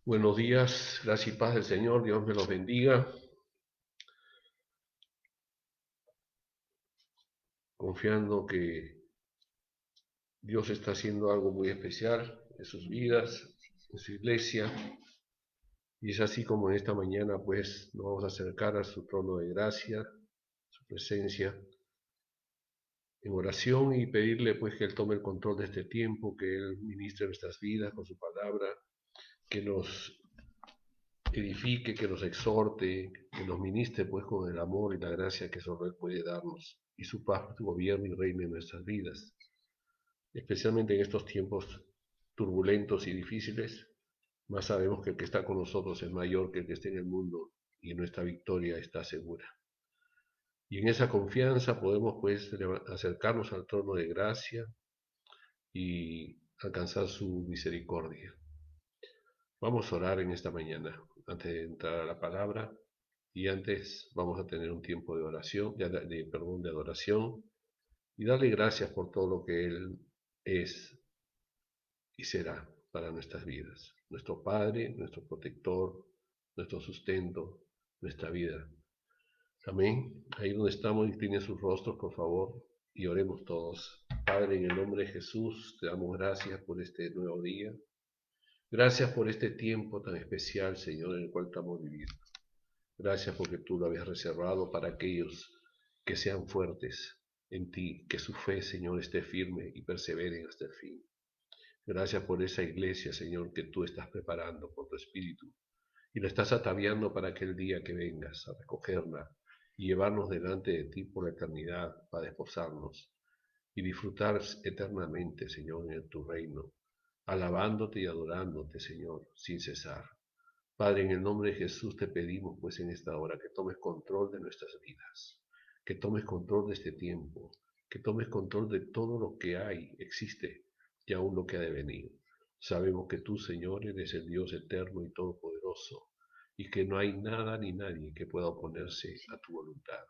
Buenos días, gracia y paz del Señor, Dios me los bendiga. Confiando que Dios está haciendo algo muy especial en sus vidas, en su iglesia. Y es así como en esta mañana pues nos vamos a acercar a su trono de gracia, su presencia, en oración y pedirle pues que Él tome el control de este tiempo, que Él ministre nuestras vidas con su palabra, que nos edifique, que nos exhorte, que nos ministre pues con el amor y la gracia que solo Él puede darnos, y su paz, su gobierno y reino en nuestras vidas, especialmente en estos tiempos turbulentos y difíciles. Más sabemos que el que está con nosotros es mayor que el que esté en el mundo, y nuestra victoria está segura. Y en esa confianza podemos pues acercarnos al trono de gracia y alcanzar su misericordia. Vamos a orar en esta mañana, antes de entrar a la palabra, y antes vamos a tener un tiempo de oración, de adoración, y darle gracias por todo lo que Él es y será para nuestras vidas. Nuestro Padre, nuestro protector, nuestro sustento, nuestra vida. Amén. Ahí donde estamos, incline sus rostros, por favor, y oremos todos. Padre, en el nombre de Jesús, te damos gracias por este nuevo día. Gracias por este tiempo tan especial, Señor, en el cual estamos viviendo. Gracias porque tú lo habías reservado para aquellos que sean fuertes en ti, que su fe, Señor, esté firme y perseveren hasta el fin. Gracias por esa iglesia, Señor, que tú estás preparando por tu Espíritu y la estás ataviando para aquel día que vengas a recogerla y llevarnos delante de ti por la eternidad para desposarnos y disfrutar eternamente, Señor, en tu reino, alabándote y adorándote, Señor, sin cesar. Padre, en el nombre de Jesús te pedimos, pues, en esta hora que tomes control de nuestras vidas, que tomes control de este tiempo, que tomes control de todo lo que hay, existe y aún lo que ha de venir. Sabemos que tú, Señor, eres el Dios eterno y todopoderoso, y que no hay nada ni nadie que pueda oponerse a tu voluntad,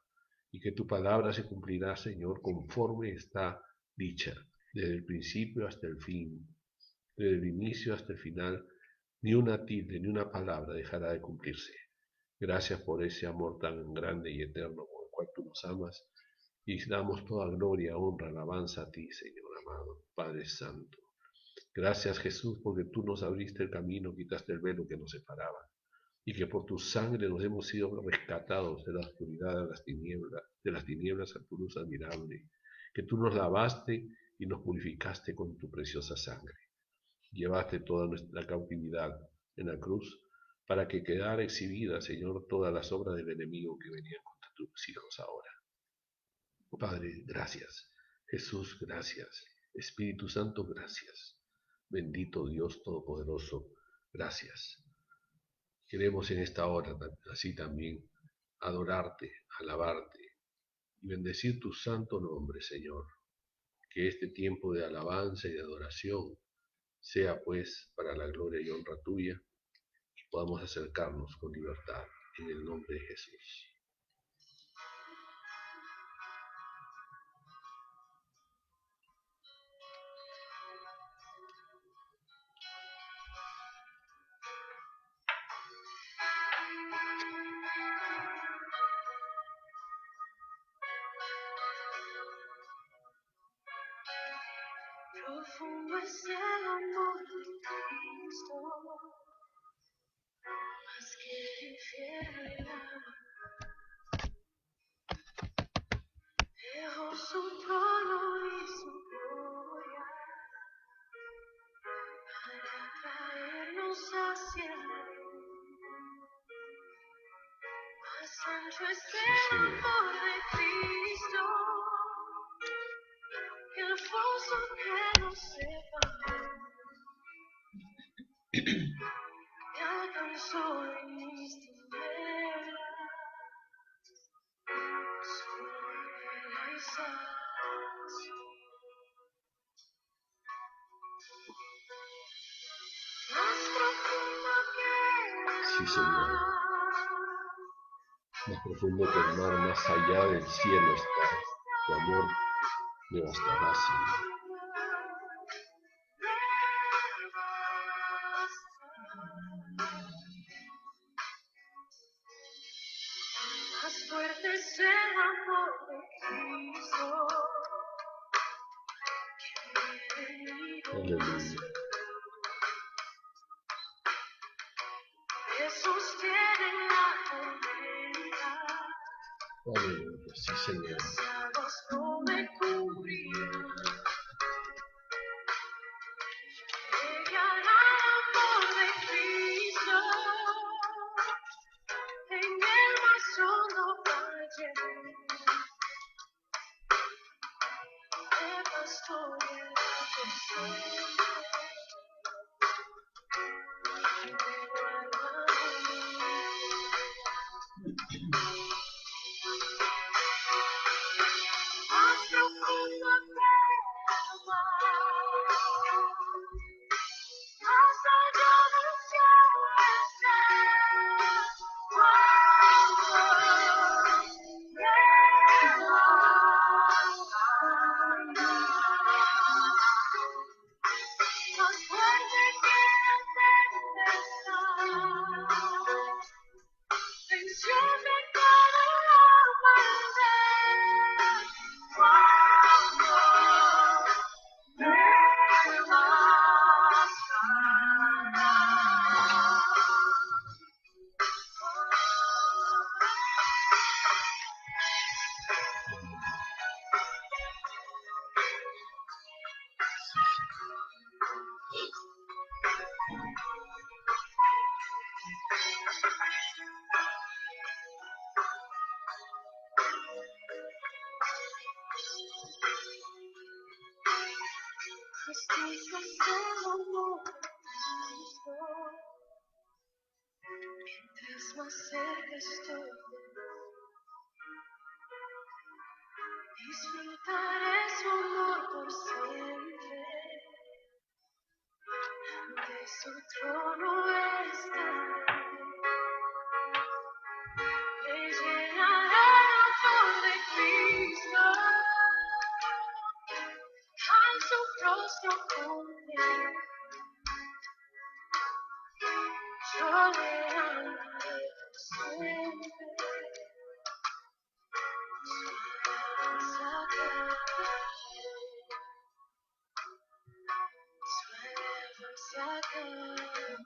y que tu palabra se cumplirá, Señor, conforme está dicha, desde el principio hasta el fin, desde el inicio hasta el final. Ni una tilde, ni una palabra dejará de cumplirse. Gracias por ese amor tan grande y eterno con el cual tú nos amas, y damos toda gloria, honra, alabanza a ti, Señor amado, Padre Santo. Gracias, Jesús, porque tú nos abriste el camino, quitaste el velo que nos separaba, y que por tu sangre nos hemos sido rescatados de la oscuridad de las tinieblas a tu luz admirable, que tú nos lavaste y nos purificaste con tu preciosa sangre. Llevaste toda nuestra cautividad en la cruz para que quedara exhibida, Señor, todas las obras del enemigo que venían contra tus hijos ahora. Padre, gracias. Jesús, gracias. Espíritu Santo, gracias. Bendito Dios Todopoderoso, gracias. Queremos en esta hora así también adorarte, alabarte y bendecir tu santo nombre, Señor. Que este tiempo de alabanza y de adoración sea pues para la gloria y honra tuya, y podamos acercarnos con libertad en el nombre de Jesús. Profundo es el amor de Cristo, más que el infierno y el agua. Dejó su trono y su gloria para traernos hacia él. Más ancho es el amor de Cristo que el foso que nos separó. Me alcanzó en mis tinieblas, su gloria y salvación. Más profundo que el Sí, Señor. mar, Más profundo que el mar, más allá del cielo está. Tu amor me bastará, Señor. fuerte es el amor de Cristo, que viene Aleluya. me sostiene en la tormenta, Aleluya. Sí, Señor. las aguas no me cubrirán. Me guiará el amor de Cristo, en el más hondo valle, me pastoreará por siempre, y me guardará. Más profundo que el mar, más allá del cielo está, más fuerte que la tempestad, venció de cada maldad. Me Justicia es el amor de Cristo, mientras más cerca estoy, disfrutaré su amor por siempre. Ante su trono estaré, me llenará el amor de Cristo, al su rostro contemplar. Yo le amaré por siempre, su alabanza cantaré,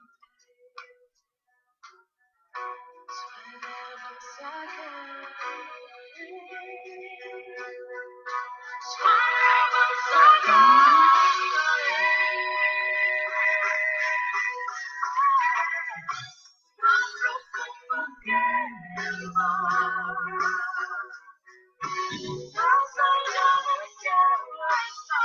su alabanza cantaré, su alabanza cantaré. Más profundo que el mar, más allá del cielo está.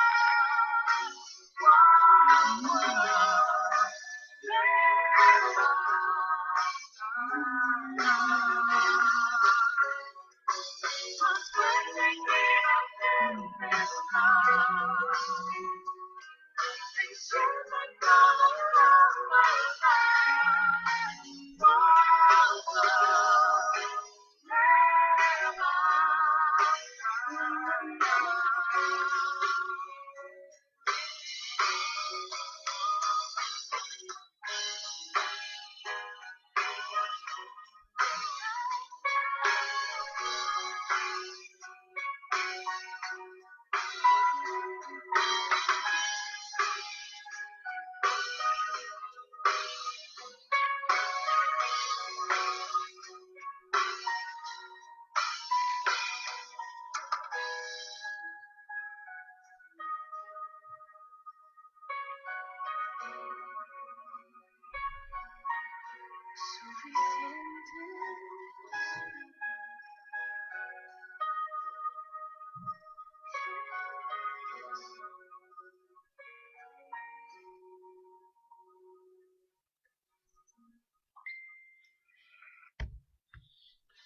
Más fuerte que la tempestad, enciende toda la maldad.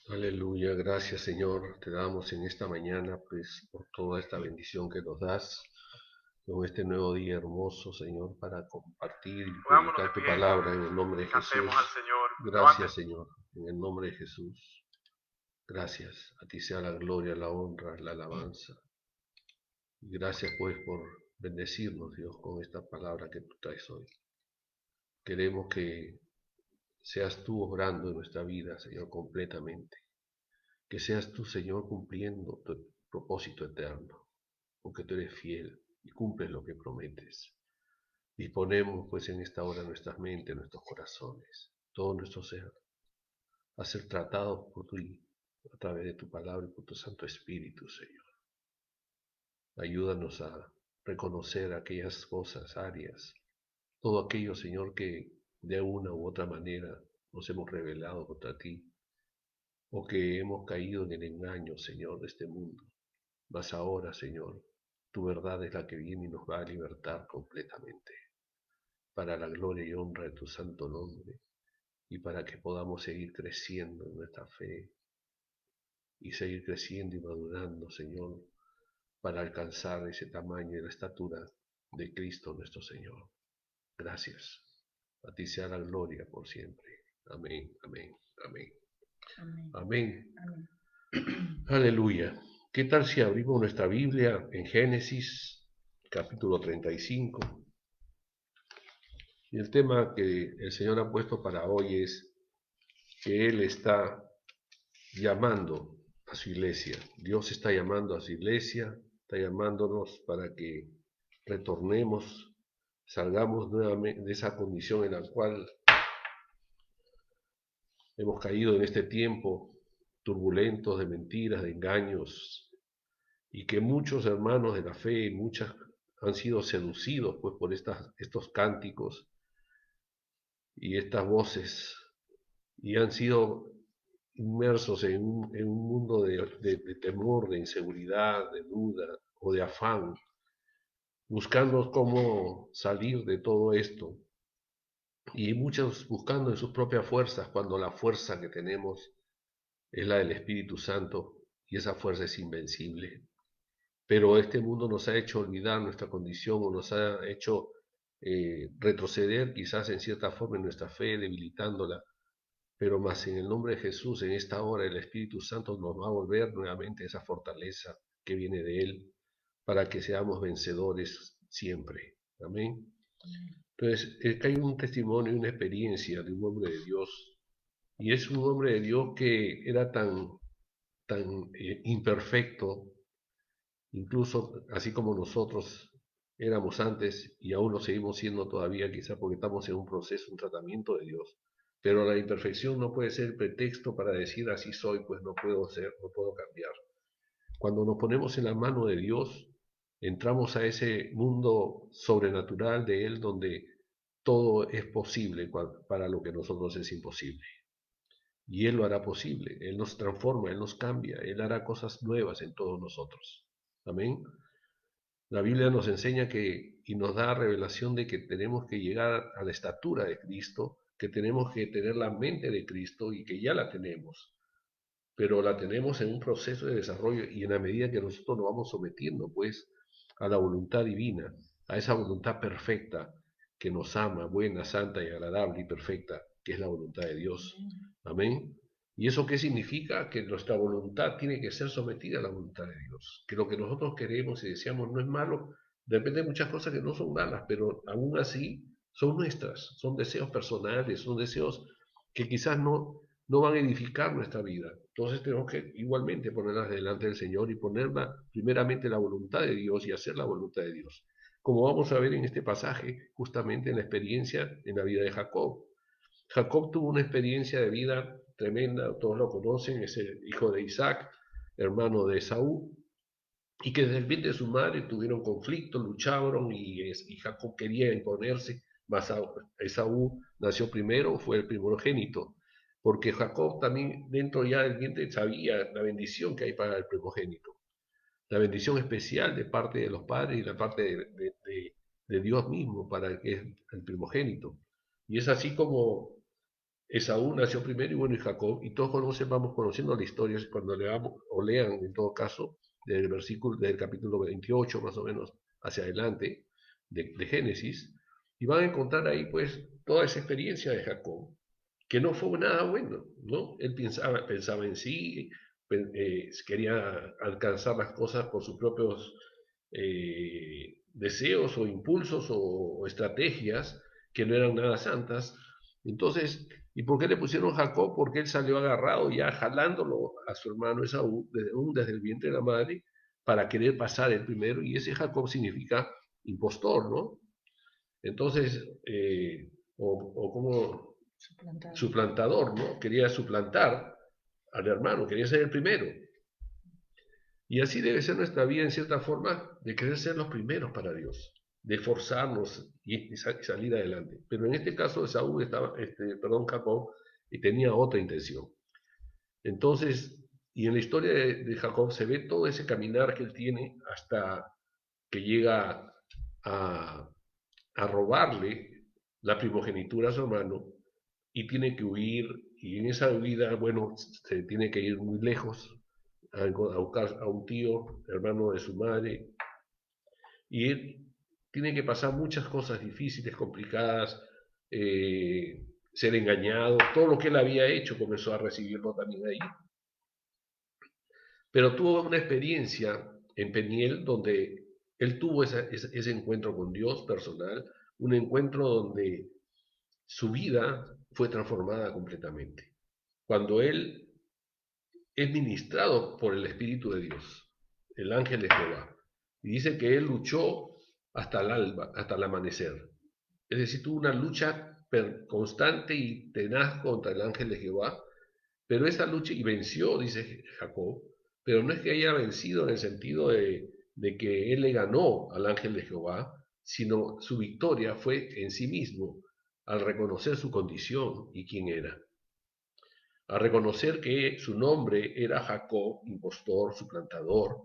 Aleluya, gracias Señor, te damos en esta mañana pues por toda esta bendición que nos das, con este nuevo día hermoso Señor para compartir y predicar tu palabra en el nombre de Jesús. Gracias Señor, en el nombre de Jesús. Gracias, a ti sea la gloria, la honra, la alabanza. Y gracias pues por bendecirnos Dios con esta palabra que tú traes hoy. Queremos que seas tú obrando en nuestra vida Señor completamente. que seas tú, Señor, cumpliendo tu propósito eterno, porque tú eres fiel y cumples lo que prometes. Disponemos pues en esta hora nuestras mentes, nuestros corazones, todo nuestro ser, a ser tratados por ti a través de tu palabra y por tu Santo Espíritu, Señor. Ayúdanos a reconocer aquellas cosas, áreas, todo aquello, Señor, que de una u otra manera nos hemos rebelado contra ti, o que hemos caído en el engaño, Señor, de este mundo. Mas ahora, Señor, tu verdad es la que viene y nos va a libertar completamente, para la gloria y honra de tu santo nombre, y para que podamos seguir creciendo en nuestra fe y seguir creciendo y madurando, Señor, para alcanzar ese tamaño y la estatura de Cristo nuestro Señor. Gracias. A ti sea la gloria por siempre. Amén, amén, amén. Amén. Amén. Amén. Aleluya. ¿Qué tal si abrimos nuestra Biblia en Génesis, capítulo 35? Y el tema que el Señor ha puesto para hoy es que Él está llamando a su iglesia. Dios está llamando a su iglesia, está llamándonos para que retornemos, salgamos nuevamente de esa condición en la cual hemos caído en este tiempo turbulentos de mentiras, de engaños, y que muchos hermanos de la fe, muchas han sido seducidos pues por estos cánticos y estas voces, y han sido inmersos en un mundo de temor, de inseguridad, de duda o de afán, buscando cómo salir de todo esto. Y muchos buscando en sus propias fuerzas, cuando la fuerza que tenemos es la del Espíritu Santo, y esa fuerza es invencible. Pero este mundo nos ha hecho olvidar nuestra condición, o nos ha hecho retroceder quizás en cierta forma en nuestra fe, debilitándola. Pero más en el nombre de Jesús, en esta hora, el Espíritu Santo nos va a volver nuevamente esa fortaleza que viene de Él, para que seamos vencedores siempre. Amén. Entonces, acá hay un testimonio y una experiencia de un hombre de Dios, y es un hombre de Dios que era tan imperfecto, incluso así como nosotros éramos antes y aún lo seguimos siendo todavía, quizá porque estamos en un proceso, un tratamiento de Dios. Pero la imperfección no puede ser pretexto para decir así soy, pues no puedo ser, no puedo cambiar. Cuando nos ponemos en la mano de Dios, entramos a ese mundo sobrenatural de Él donde todo es posible para lo que nosotros es imposible. Y Él lo hará posible, Él nos transforma, Él nos cambia, Él hará cosas nuevas en todos nosotros. Amén. La Biblia nos enseña y nos da revelación de que tenemos que llegar a la estatura de Cristo, que tenemos que tener la mente de Cristo y que ya la tenemos, pero la tenemos en un proceso de desarrollo y en la medida que nosotros nos vamos sometiendo pues a la voluntad divina, a esa voluntad perfecta que nos ama, buena, santa y agradable y perfecta, que es la voluntad de Dios. Amén. ¿Y eso qué significa? Que nuestra voluntad tiene que ser sometida a la voluntad de Dios. Que lo que nosotros queremos y deseamos no es malo. Depende de muchas cosas que no son malas, pero aún así son nuestras. Son deseos personales, son deseos que quizás no van a edificar nuestra vida. Entonces tenemos que igualmente ponerlas delante del Señor y ponerla primeramente la voluntad de Dios y hacer la voluntad de Dios. Como vamos a ver en este pasaje, justamente en la experiencia en la vida de Jacob. Jacob tuvo una experiencia de vida tremenda, todos lo conocen, es el hijo de Isaac, hermano de Esaú, y que desde el vientre de su madre tuvieron conflictos, lucharon y Jacob quería imponerse, mas Esaú nació primero, fue el primogénito, porque Jacob también dentro ya del vientre sabía la bendición que hay para el primogénito, la bendición especial de parte de los padres y la parte de Dios mismo para el que es el primogénito. Y es así como Esaú nació primero y bueno, y Jacob, y todos vamos conociendo la historia cuando leamos, o lean en todo caso, del versículo, del capítulo 28 más o menos hacia adelante de Génesis, y van a encontrar ahí pues toda esa experiencia de Jacob, que no fue nada bueno, ¿no? Él pensaba en sí, quería alcanzar las cosas por sus propios deseos o impulsos o estrategias que no eran nada santas, Entonces, ¿y por qué le pusieron Jacob? Porque él salió agarrado ya jalándolo a su hermano Esaú desde el vientre de la madre para querer pasar el primero, y ese Jacob significa impostor, ¿no? Entonces, o como suplantador, ¿no? Quería suplantar al hermano, quería ser el primero. Y así debe ser nuestra vida en cierta forma, de querer ser los primeros para Dios, de esforzarnos y salir adelante. Pero en este caso Saúl estaba, Jacob, y tenía otra intención. Entonces, y en la historia de Jacob se ve todo ese caminar que él tiene hasta que llega a, a robarle la primogenitura a su hermano y tiene que huir, y en esa huida, bueno, se tiene que ir muy lejos a buscar a un tío, hermano de su madre, y él tiene que pasar muchas cosas difíciles, complicadas, ser engañado, todo lo que él había hecho comenzó a recibirlo también ahí. Pero tuvo una experiencia en Peniel donde él tuvo ese encuentro con Dios personal, un encuentro donde su vida fue transformada completamente. Cuando él es ministrado por el Espíritu de Dios, el ángel de Jehová, y dice que él luchó hasta el alba, hasta el amanecer. Es decir, tuvo una lucha constante y tenaz contra el ángel de Jehová, pero esa lucha, y venció, dice Jacob, pero no es que haya vencido en el sentido de que él le ganó al ángel de Jehová, sino su victoria fue en sí mismo, al reconocer su condición y quién era, a reconocer que su nombre era Jacob, impostor, suplantador,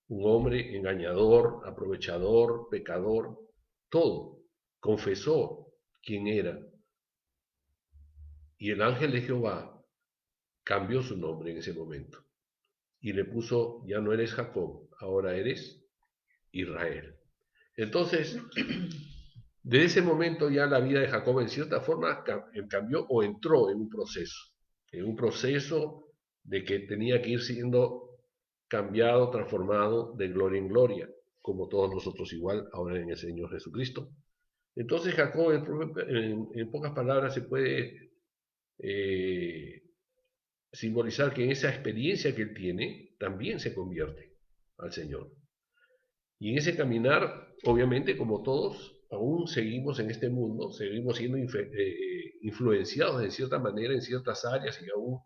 un hombre engañador, aprovechador, pecador, todo. Confesó quién era. Y el ángel de Jehová cambió su nombre en ese momento y le puso, ya no eres Jacob, ahora eres Israel. Entonces, de ese momento ya la vida de Jacob en cierta forma cambió o entró en un proceso de que tenía que ir siendo cambiado, transformado de gloria en gloria, como todos nosotros igual ahora en el Señor Jesucristo. Entonces Jacob, en pocas palabras, se puede eh, simbolizar que en esa experiencia que él tiene también se convierte al Señor. Y en ese caminar, obviamente, como todos, aún seguimos en este mundo, seguimos siendo influenciados de cierta manera en ciertas áreas y aún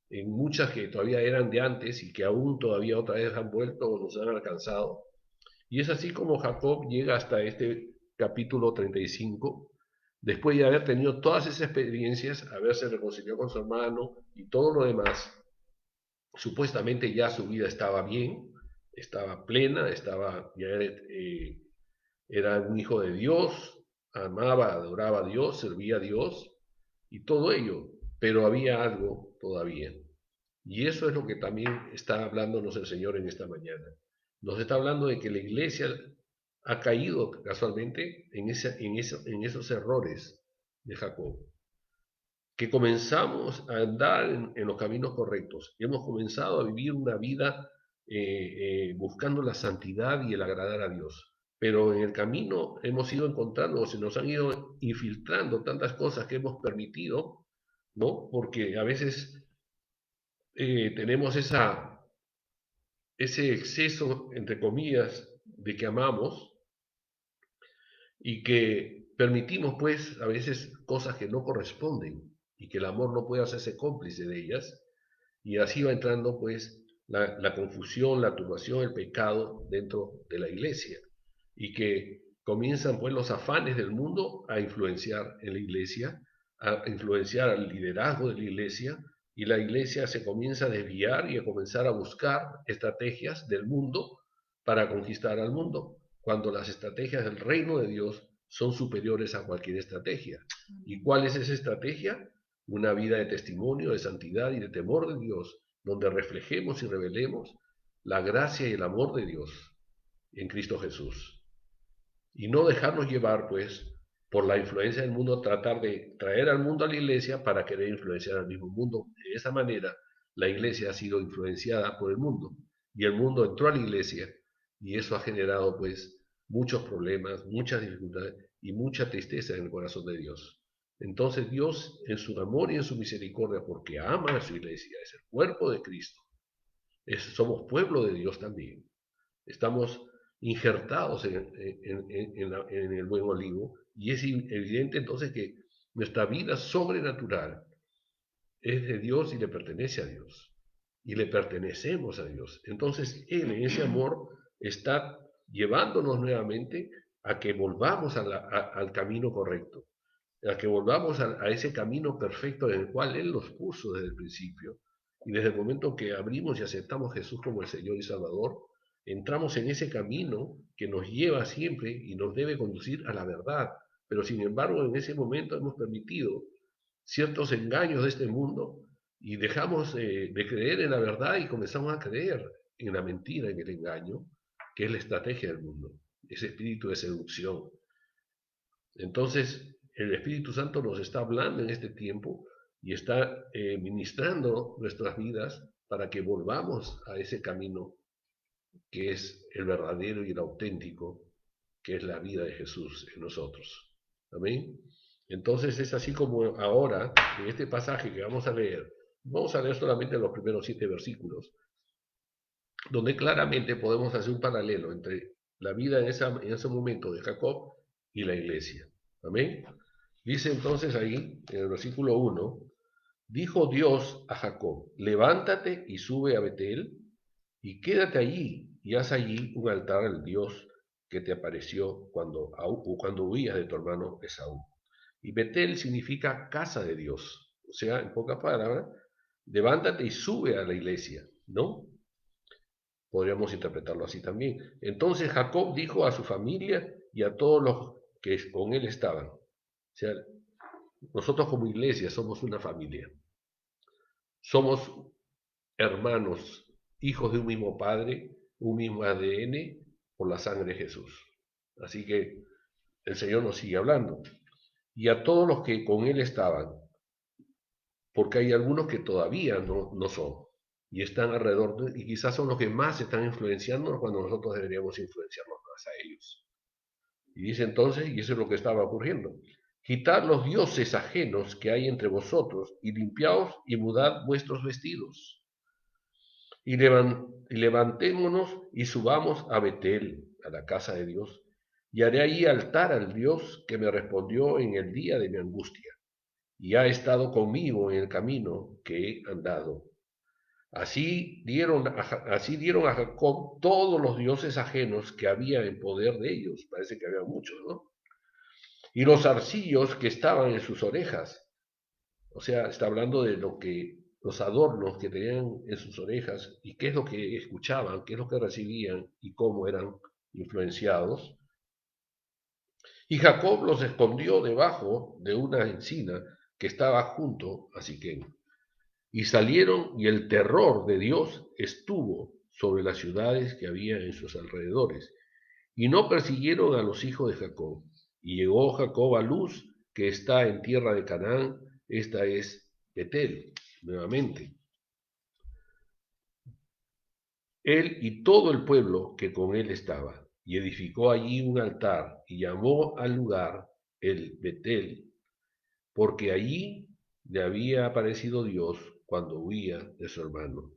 en muchas que todavía eran de antes y que aún todavía otra vez han vuelto o nos han alcanzado. Y es así como Jacob llega hasta este capítulo 35, después de haber tenido todas esas experiencias, haberse reconciliado con su hermano y todo lo demás. Supuestamente ya su vida estaba bien, estaba plena, ya era un hijo de Dios, amaba, adoraba a Dios, servía a Dios y todo ello, pero había algo todavía. Y eso es lo que también está hablándonos el Señor en esta mañana. Nos está hablando de que la iglesia ha caído casualmente en esos errores de Jacob, que comenzamos a andar en los caminos correctos. Hemos comenzado a vivir una vida buscando la santidad y el agradar a Dios. Pero en el camino hemos ido encontrando, se nos han ido infiltrando tantas cosas que hemos permitido, ¿no? Porque a veces tenemos ese exceso, entre comillas, de que amamos y que permitimos pues a veces cosas que no corresponden y que el amor no puede hacerse cómplice de ellas, y así va entrando pues la confusión, la turbación, el pecado dentro de la iglesia, y que comienzan pues los afanes del mundo a influenciar en la iglesia, a influenciar al liderazgo de la iglesia, y la iglesia se comienza a desviar y a comenzar a buscar estrategias del mundo para conquistar al mundo, cuando las estrategias del reino de Dios son superiores a cualquier estrategia. ¿Y cuál es esa estrategia? Una vida de testimonio, de santidad y de temor de Dios, donde reflejemos y revelemos la gracia y el amor de Dios en Cristo Jesús. Y no dejarnos llevar, pues, por la influencia del mundo, tratar de traer al mundo a la iglesia para querer influenciar al mismo mundo. De esa manera, la iglesia ha sido influenciada por el mundo y el mundo entró a la iglesia, y eso ha generado, pues, muchos problemas, muchas dificultades y mucha tristeza en el corazón de Dios. Entonces Dios, en su amor y en su misericordia, porque ama a su iglesia, es el cuerpo de Cristo, somos pueblo de Dios también. Estamos injertados en el buen olivo, y es evidente entonces que nuestra vida sobrenatural es de Dios y le pertenece a Dios. Y le pertenecemos a Dios. Entonces Él en ese amor está llevándonos nuevamente a que volvamos al camino correcto, a que volvamos a ese camino perfecto en el cual Él nos puso desde el principio. Y desde el momento que abrimos y aceptamos a Jesús como el Señor y Salvador, entramos en ese camino que nos lleva siempre y nos debe conducir a la verdad. Pero sin embargo, en ese momento hemos permitido ciertos engaños de este mundo y dejamos de creer en la verdad y comenzamos a creer en la mentira, en el engaño, que es la estrategia del mundo, ese espíritu de seducción. Entonces, el Espíritu Santo nos está hablando en este tiempo y está ministrando nuestras vidas para que volvamos a ese camino que es el verdadero y el auténtico, que es la vida de Jesús en nosotros. Amén. Entonces es así como ahora, en este pasaje que vamos a leer solamente los primeros 7 versículos, donde claramente podemos hacer un paralelo entre la vida en ese momento de Jacob y la iglesia. Amén. Dice entonces ahí, en el versículo 1, dijo Dios a Jacob, levántate y sube a Betel y quédate allí y haz allí un altar al Dios que te apareció cuando huías de tu hermano Esaú. Y Betel significa casa de Dios. O sea, en pocas palabras, levántate y sube a la iglesia, ¿no? Podríamos interpretarlo así también. Entonces Jacob dijo a su familia y a todos los que con él estaban. O sea, nosotros como iglesia somos una familia. Somos hermanos, hijos de un mismo Padre, un mismo ADN, por la sangre de Jesús. Así que el Señor nos sigue hablando. Y a todos los que con él estaban, porque hay algunos que todavía no son, y están alrededor, y quizás son los que más están influenciándonos cuando nosotros deberíamos influenciarnos más a ellos. Y dice entonces, y eso es lo que estaba ocurriendo, quitad los dioses ajenos que hay entre vosotros, y limpiaos y mudad vuestros vestidos. Y levantémonos y subamos a Betel, a la casa de Dios, y haré ahí altar al Dios que me respondió en el día de mi angustia, y ha estado conmigo en el camino que he andado. Así dieron a Jacob todos los dioses ajenos que había en poder de ellos, parece que había muchos, ¿no? Y los zarcillos que estaban en sus orejas, o sea, está hablando de los adornos que tenían en sus orejas y qué es lo que escuchaban, qué es lo que recibían y cómo eran influenciados. Y Jacob los escondió debajo de una encina que estaba junto a Siquem. Y salieron y el terror de Dios estuvo sobre las ciudades que había en sus alrededores. Y no persiguieron a los hijos de Jacob. Y llegó Jacob a Luz, que está en tierra de Canaán, esta es Betel, nuevamente. Él y todo el pueblo que con él estaba, y edificó allí un altar, y llamó al lugar el Betel, porque allí le había aparecido Dios cuando huía de su hermano.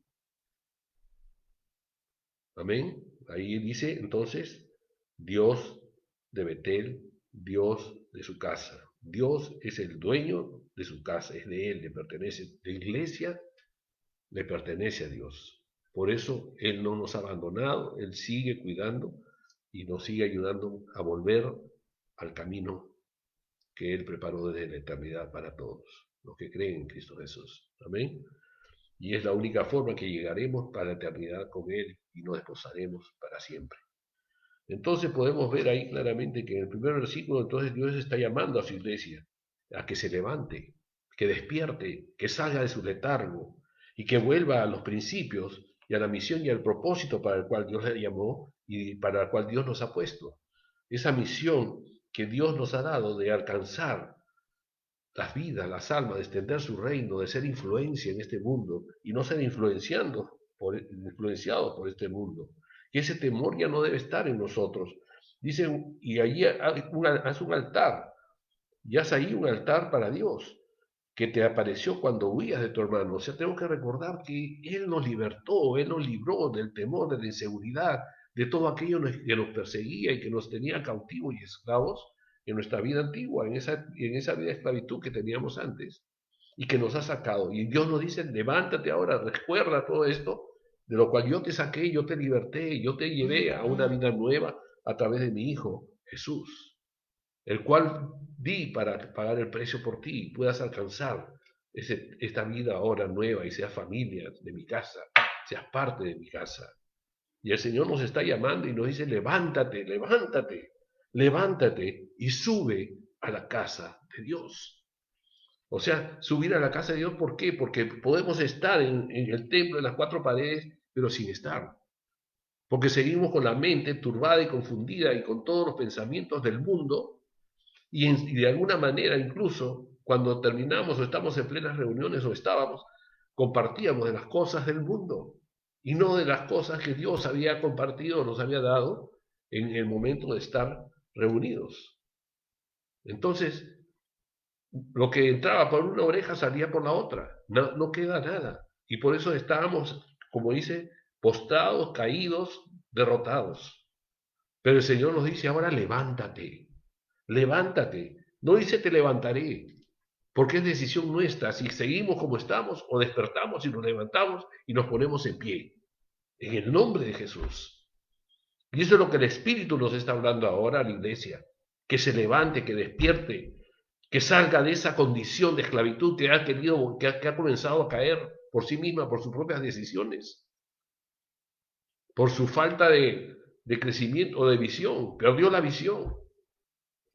Amén. Ahí dice entonces, Dios de Betel, Dios de su casa. Dios es el dueño de su casa, es de él, le pertenece. La iglesia le pertenece a Dios. Por eso Él no nos ha abandonado, Él sigue cuidando y nos sigue ayudando a volver al camino que Él preparó desde la eternidad para todos, los que creen en Cristo Jesús. Amén. Y es la única forma que llegaremos para la eternidad con Él y nos desposaremos para siempre. Entonces podemos ver ahí claramente que en el primer versículo entonces Dios está llamando a su iglesia a que se levante, que despierte, que salga de su letargo y que vuelva a los principios y a la misión y al propósito para el cual Dios le llamó y para el cual Dios nos ha puesto. Esa misión que Dios nos ha dado de alcanzar las vidas, las almas, de extender su reino, de ser influencia en este mundo y no ser influenciados por este mundo. Y ese temor ya no debe estar en nosotros. Dice, y allí haz un altar. y haz ahí un altar para Dios, que te apareció cuando huías de tu hermano. O sea, tenemos que recordar que Él nos libertó, Él nos libró del temor, de la inseguridad, de todo aquello que nos perseguía y que nos tenía cautivos y esclavos en nuestra vida antigua, en esa vida de esclavitud que teníamos antes y que nos ha sacado. Y Dios nos dice, levántate ahora, recuerda todo esto, de lo cual yo te saqué, yo te liberté, yo te llevé a una vida nueva a través de mi Hijo Jesús, el cual di para pagar el precio por ti y puedas alcanzar esta vida ahora nueva y seas familia de mi casa, seas parte de mi casa. Y el Señor nos está llamando y nos dice, levántate, levántate, levántate y sube a la casa de Dios. O sea, subir a la casa de Dios, ¿por qué? Porque podemos estar en el templo, en las cuatro paredes, pero sin estar. Porque seguimos con la mente turbada y confundida y con todos los pensamientos del mundo y de alguna manera incluso cuando terminamos o estamos en plenas reuniones o estábamos, compartíamos de las cosas del mundo y no de las cosas que Dios había compartido o nos había dado en el momento de estar reunidos. Entonces, lo que entraba por una oreja salía por la otra, no queda nada. Y por eso estábamos, como dice, postrados, caídos, derrotados. Pero el Señor nos dice ahora, levántate, levántate. No dice te levantaré, porque es decisión nuestra si seguimos como estamos o despertamos y nos levantamos y nos ponemos en pie. En el nombre de Jesús. Y eso es lo que el Espíritu nos está hablando ahora a la iglesia. Que se levante, que despierte, que salga de esa condición de esclavitud que ha comenzado a caer por sí misma, por sus propias decisiones, por su falta de crecimiento o de visión. Perdió la visión,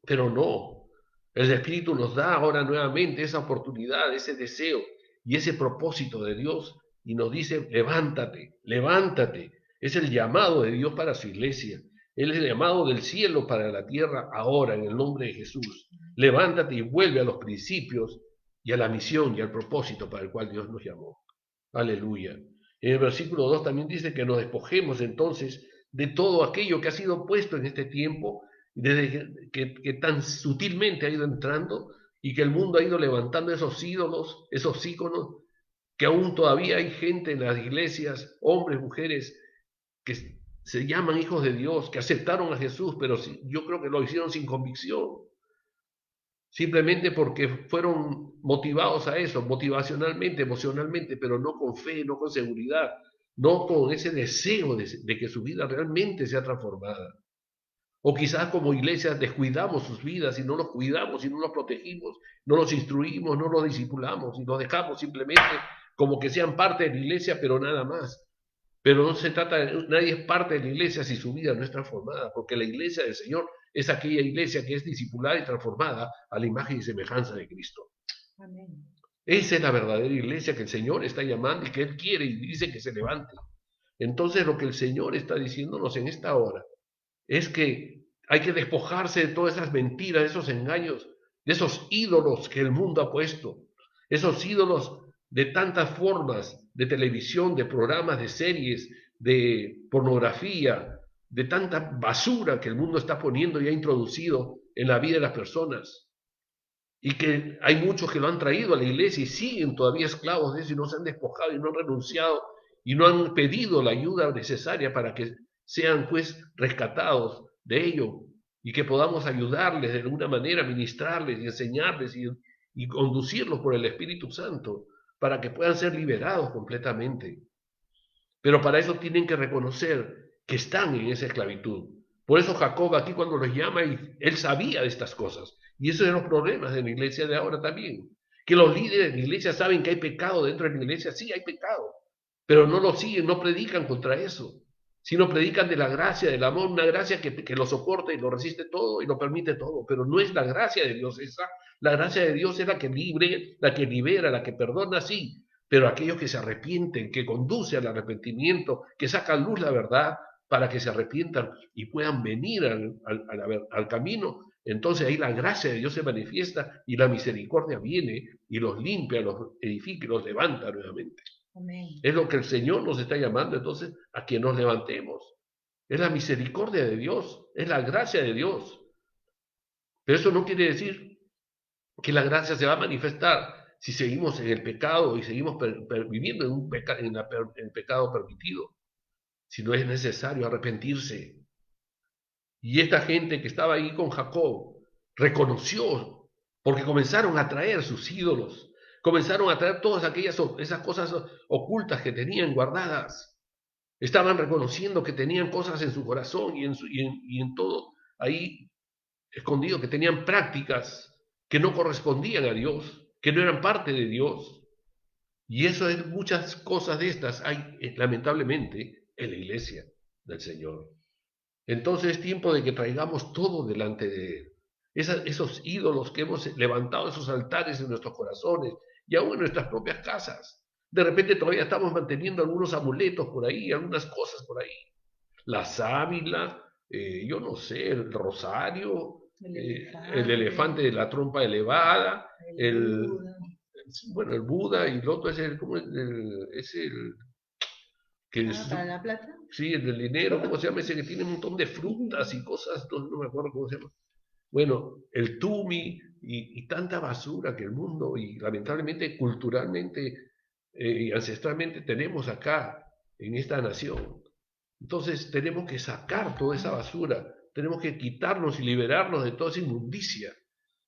pero no. El Espíritu nos da ahora nuevamente esa oportunidad, ese deseo y ese propósito de Dios y nos dice, levántate, levántate. Es el llamado de Dios para su iglesia. Él es el llamado del cielo para la tierra ahora en el nombre de Jesús. Levántate y vuelve a los principios y a la misión y al propósito para el cual Dios nos llamó. Aleluya. En el versículo 2 también dice que nos despojemos entonces de todo aquello que ha sido puesto en este tiempo, desde que tan sutilmente ha ido entrando y que el mundo ha ido levantando esos ídolos, esos íconos, que aún todavía hay gente en las iglesias, hombres, mujeres, que se llaman hijos de Dios, que aceptaron a Jesús, pero yo creo que lo hicieron sin convicción, simplemente porque fueron motivados a eso, motivacionalmente, emocionalmente, pero no con fe, no con seguridad, no con ese deseo de que su vida realmente sea transformada. O quizás como iglesia descuidamos sus vidas y no los cuidamos y no los protegimos, no los instruimos, no los discipulamos y los dejamos simplemente como que sean parte de la iglesia, pero nada más. Pero no se trata de, nadie es parte de la iglesia si su vida no es transformada, porque la iglesia del Señor es aquella iglesia que es discipulada y transformada a la imagen y semejanza de Cristo. Amén. Esa es la verdadera iglesia que el Señor está llamando y que Él quiere y dice que se levante. Entonces lo que el Señor está diciéndonos en esta hora es que hay que despojarse de todas esas mentiras, de esos engaños, de esos ídolos que el mundo ha puesto, esos ídolos de tantas formas de televisión, de programas, de series, de pornografía, de tanta basura que el mundo está poniendo y ha introducido en la vida de las personas. Y que hay muchos que lo han traído a la iglesia y siguen todavía esclavos de eso y no se han despojado y no han renunciado y no han pedido la ayuda necesaria para que sean pues rescatados de ello y que podamos ayudarles de alguna manera, ministrarles y enseñarles y conducirlos por el Espíritu Santo para que puedan ser liberados completamente. Pero para eso tienen que reconocer que están en esa esclavitud. Por eso Jacob aquí cuando los llama, él sabía de estas cosas. Y esos son los problemas de la iglesia de ahora también. Que los líderes de la iglesia saben que hay pecado dentro de la iglesia. Sí, hay pecado. Pero no lo siguen, no predican contra eso. Sino predican de la gracia, del amor, una gracia que lo soporta y lo resiste todo y lo permite todo. Pero no es la gracia de Dios esa. La gracia de Dios es la que libre, la que libera, la que perdona, sí. Pero aquellos que se arrepienten, que conduce al arrepentimiento, que saca a luz la verdad para que se arrepientan y puedan venir al camino, entonces ahí la gracia de Dios se manifiesta y la misericordia viene y los limpia, los edifica y los levanta nuevamente. Amén. Es lo que el Señor nos está llamando entonces a que nos levantemos. Es la misericordia de Dios, es la gracia de Dios. Pero eso no quiere decir que la gracia se va a manifestar si seguimos en el pecado y seguimos viviendo en el pecado permitido, si no es necesario arrepentirse. Y esta gente que estaba ahí con Jacob reconoció, porque comenzaron a traer sus ídolos, comenzaron a traer todas esas cosas ocultas que tenían guardadas. Estaban reconociendo que tenían cosas en su corazón y en todo ahí escondido, que tenían prácticas que no correspondían a Dios, que no eran parte de Dios. Y eso es, muchas cosas de estas hay lamentablemente en la iglesia del Señor. Entonces es tiempo de que traigamos todo delante de Él. Esos ídolos que hemos levantado, esos altares en nuestros corazones y aún en nuestras propias casas. De repente todavía estamos manteniendo algunos amuletos por ahí, algunas cosas por ahí. La sábila, yo no sé, el rosario, el elefante de la trompa elevada, bueno, el Buda, y el otro es ¿cómo es el que es, ¿Para la plata? sí, el del dinero, ¿cómo se llama? Ese que tiene un montón de frutas y cosas, no me acuerdo cómo se llama. Bueno, el Tumi y tanta basura que el mundo, y lamentablemente culturalmente y ancestralmente tenemos acá en esta nación. Entonces tenemos que sacar toda esa basura, tenemos que quitarnos y liberarnos de toda esa inmundicia.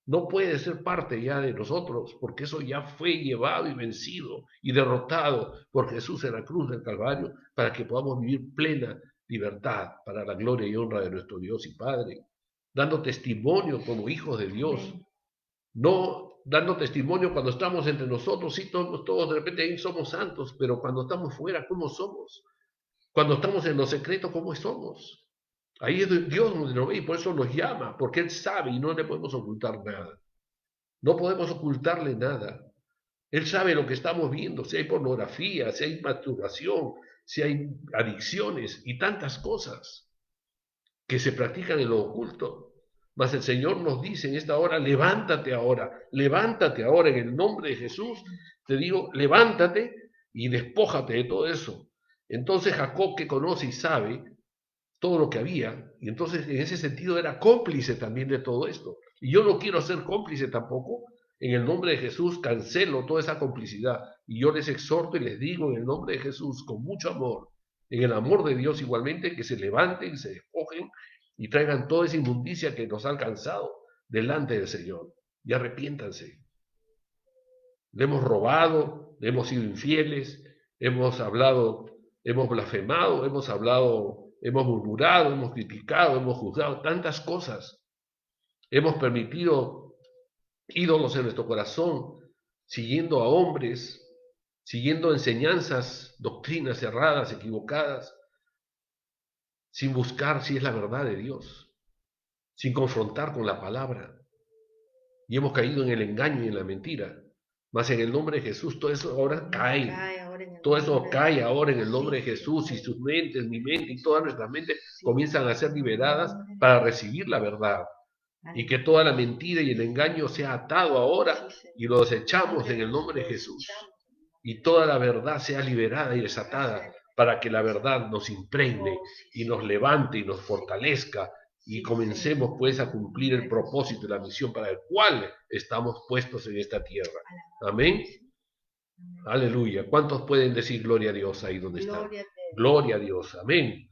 No puede ser parte ya de nosotros, porque eso ya fue llevado y vencido y derrotado por Jesús en la cruz del Calvario, para que podamos vivir plena libertad para la gloria y honra de nuestro Dios y Padre, dando testimonio como hijos de Dios, no dando testimonio cuando estamos entre nosotros, sí, todos de repente ahí somos santos, pero cuando estamos fuera, ¿cómo somos? Cuando estamos en lo secreto, ¿cómo somos? Ahí es Dios donde nos ve y por eso nos llama, porque Él sabe y no le podemos ocultar nada. No podemos ocultarle nada. Él sabe lo que estamos viendo, si hay pornografía, si hay masturbación, si hay adicciones y tantas cosas que se practican en lo oculto. Mas el Señor nos dice en esta hora, levántate ahora en el nombre de Jesús. Te digo, levántate y despójate de todo eso. Entonces Jacob, que conoce y sabe todo lo que había, y entonces en ese sentido era cómplice también de todo esto. Y yo no quiero ser cómplice tampoco. En el nombre de Jesús cancelo toda esa complicidad. Y yo les exhorto y les digo en el nombre de Jesús, con mucho amor, en el amor de Dios igualmente, que se levanten, se despojen y traigan toda esa inmundicia que nos ha alcanzado delante del Señor. Y arrepiéntanse. Le hemos robado, le hemos sido infieles, hemos hablado, hemos blasfemado, hemos hablado, hemos murmurado, hemos criticado, hemos juzgado, tantas cosas. Hemos permitido ídolos en nuestro corazón, siguiendo a hombres, siguiendo enseñanzas, doctrinas erradas, equivocadas, sin buscar si es la verdad de Dios, sin confrontar con la palabra. Y hemos caído en el engaño y en la mentira. Mas en el nombre de Jesús todo eso ahora cae. Todo eso cae ahora en el nombre de Jesús, y sus mentes, mi mente y todas nuestras mentes comienzan a ser liberadas para recibir la verdad. Y que toda la mentira y el engaño sea atado ahora y lo desechamos en el nombre de Jesús. Y toda la verdad sea liberada y desatada para que la verdad nos impregne y nos levante y nos fortalezca y comencemos pues a cumplir el propósito y la misión para el cual estamos puestos en esta tierra. Amén. Aleluya. ¿Cuántos pueden decir gloria a Dios ahí donde están? Gloria a Dios. Amén.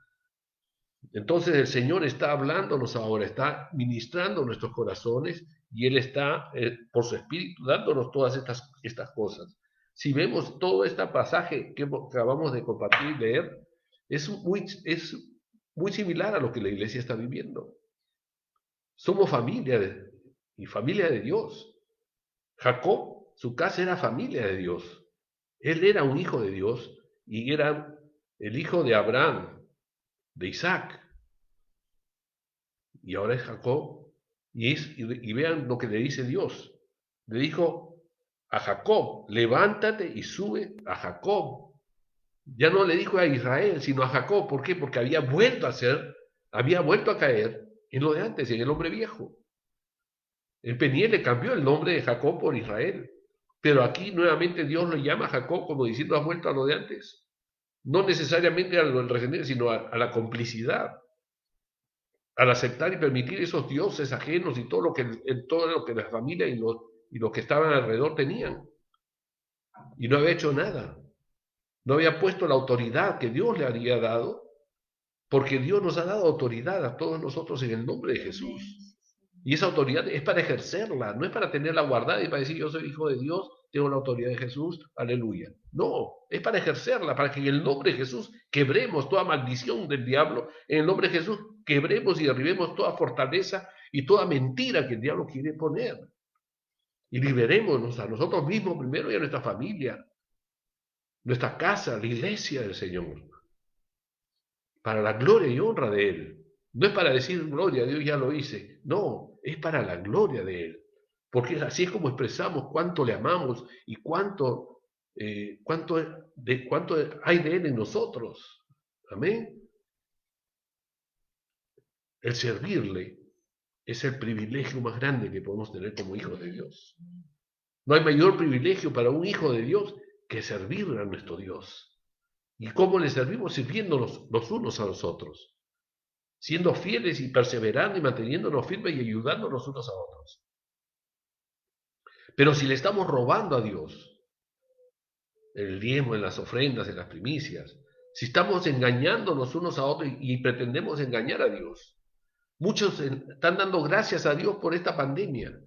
Entonces el Señor está hablándonos ahora, está ministrando nuestros corazones y Él está, por su Espíritu, dándonos todas estas cosas. Si vemos todo este pasaje que acabamos de compartir y leer, es muy similar a lo que la iglesia está viviendo. Somos familia y familia de Dios. Jacob, su casa era familia de Dios. Él era un hijo de Dios y era el hijo de Abraham, de Isaac. Y ahora es Jacob. Y vean lo que le dice Dios. Le dijo a Jacob, levántate y sube a Jacob. Ya no le dijo a Israel, sino a Jacob. ¿Por qué? Porque había vuelto a caer en lo de antes, en el hombre viejo. En Peniel le cambió el nombre de Jacob por Israel. Pero aquí nuevamente Dios lo llama a Jacob como diciendo, has vuelto a lo de antes. No necesariamente al rescindir, sino a la complicidad. Al aceptar y permitir esos dioses ajenos y todo lo que la familia y y los que estaban alrededor tenían. Y no había hecho nada. No había puesto la autoridad que Dios le había dado, porque Dios nos ha dado autoridad a todos nosotros en el nombre de Jesús. Y esa autoridad es para ejercerla, no es para tenerla guardada y para decir yo soy hijo de Dios, tengo la autoridad de Jesús, aleluya. No, es para ejercerla, para que en el nombre de Jesús quebremos toda maldición del diablo, en el nombre de Jesús quebremos y derribemos toda fortaleza y toda mentira que el diablo quiere poner. Y liberémonos a nosotros mismos primero y a nuestra familia, nuestra casa, la iglesia del Señor, para la gloria y honra de Él. No es para decir gloria a Dios, ya lo hice. No, es para la gloria de Él. Porque así es como expresamos cuánto le amamos y cuánto hay de Él en nosotros. Amén. El servirle es el privilegio más grande que podemos tener como hijos de Dios. No hay mayor privilegio para un hijo de Dios que servir a nuestro Dios. ¿Y cómo le servimos? Sirviéndonos los unos a los otros, siendo fieles y perseverando y manteniéndonos firmes y ayudándonos unos a otros. Pero si le estamos robando a Dios, en el diezmo, en las ofrendas, en las primicias, si estamos engañándonos unos a otros y pretendemos engañar a Dios, muchos están dando gracias a Dios por esta pandemia,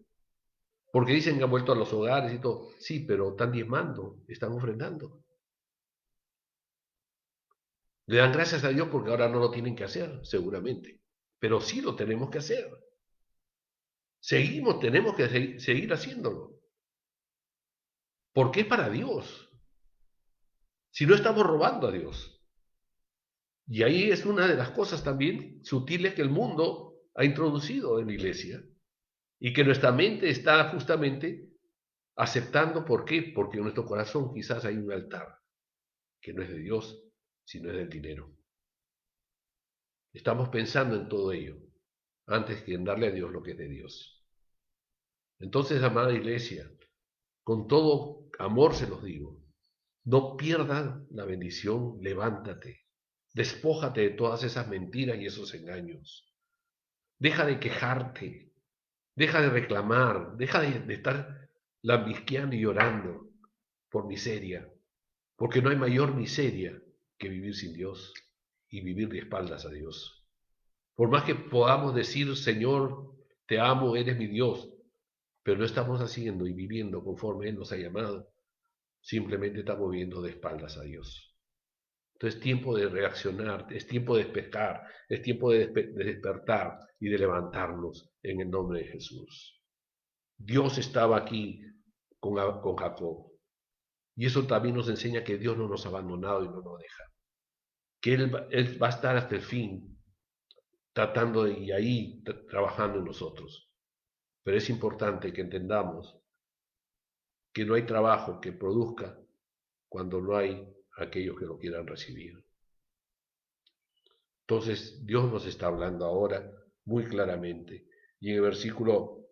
porque dicen que han vuelto a los hogares y todo. Sí, pero están diezmando, están ofrendando. Le dan gracias a Dios porque ahora no lo tienen que hacer, seguramente. Pero sí lo tenemos que hacer. Tenemos que seguir haciéndolo. Porque es para Dios. Si no estamos robando a Dios. Y ahí es una de las cosas también sutiles que el mundo ha introducido en la iglesia. Y que nuestra mente está justamente aceptando. ¿Por qué? Porque en nuestro corazón quizás hay un altar que no es de Dios, sino es del dinero. Estamos pensando en todo ello antes que en darle a Dios lo que es de Dios. Entonces, amada iglesia, con todo amor se los digo, no pierdan la bendición, levántate, despójate de todas esas mentiras y esos engaños. Deja de quejarte, deja de reclamar, deja de estar lambisqueando y llorando por miseria, porque no hay mayor miseria que vivir sin Dios y vivir de espaldas a Dios. Por más que podamos decir, Señor, te amo, eres mi Dios, pero no estamos haciendo y viviendo conforme Él nos ha llamado, simplemente estamos viviendo de espaldas a Dios. Entonces es tiempo de reaccionar, es tiempo de despertar, es tiempo de despertar y de levantarnos en el nombre de Jesús. Dios estaba aquí con Jacob. Y eso también nos enseña que Dios no nos ha abandonado y no nos deja. Que Él va a estar hasta el fin, tratando y ahí trabajando en nosotros. Pero es importante que entendamos que no hay trabajo que produzca cuando no hay aquellos que lo quieran recibir. Entonces Dios nos está hablando ahora muy claramente. Y en el versículo,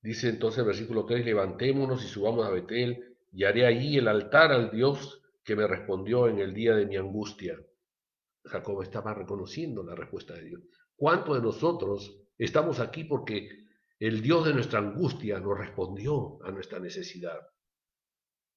dice entonces el versículo 3, levantémonos y subamos a Betel y haré allí el altar al Dios que me respondió en el día de mi angustia. Jacob estaba reconociendo la respuesta de Dios. ¿Cuántos de nosotros estamos aquí porque el Dios de nuestra angustia nos respondió a nuestra necesidad?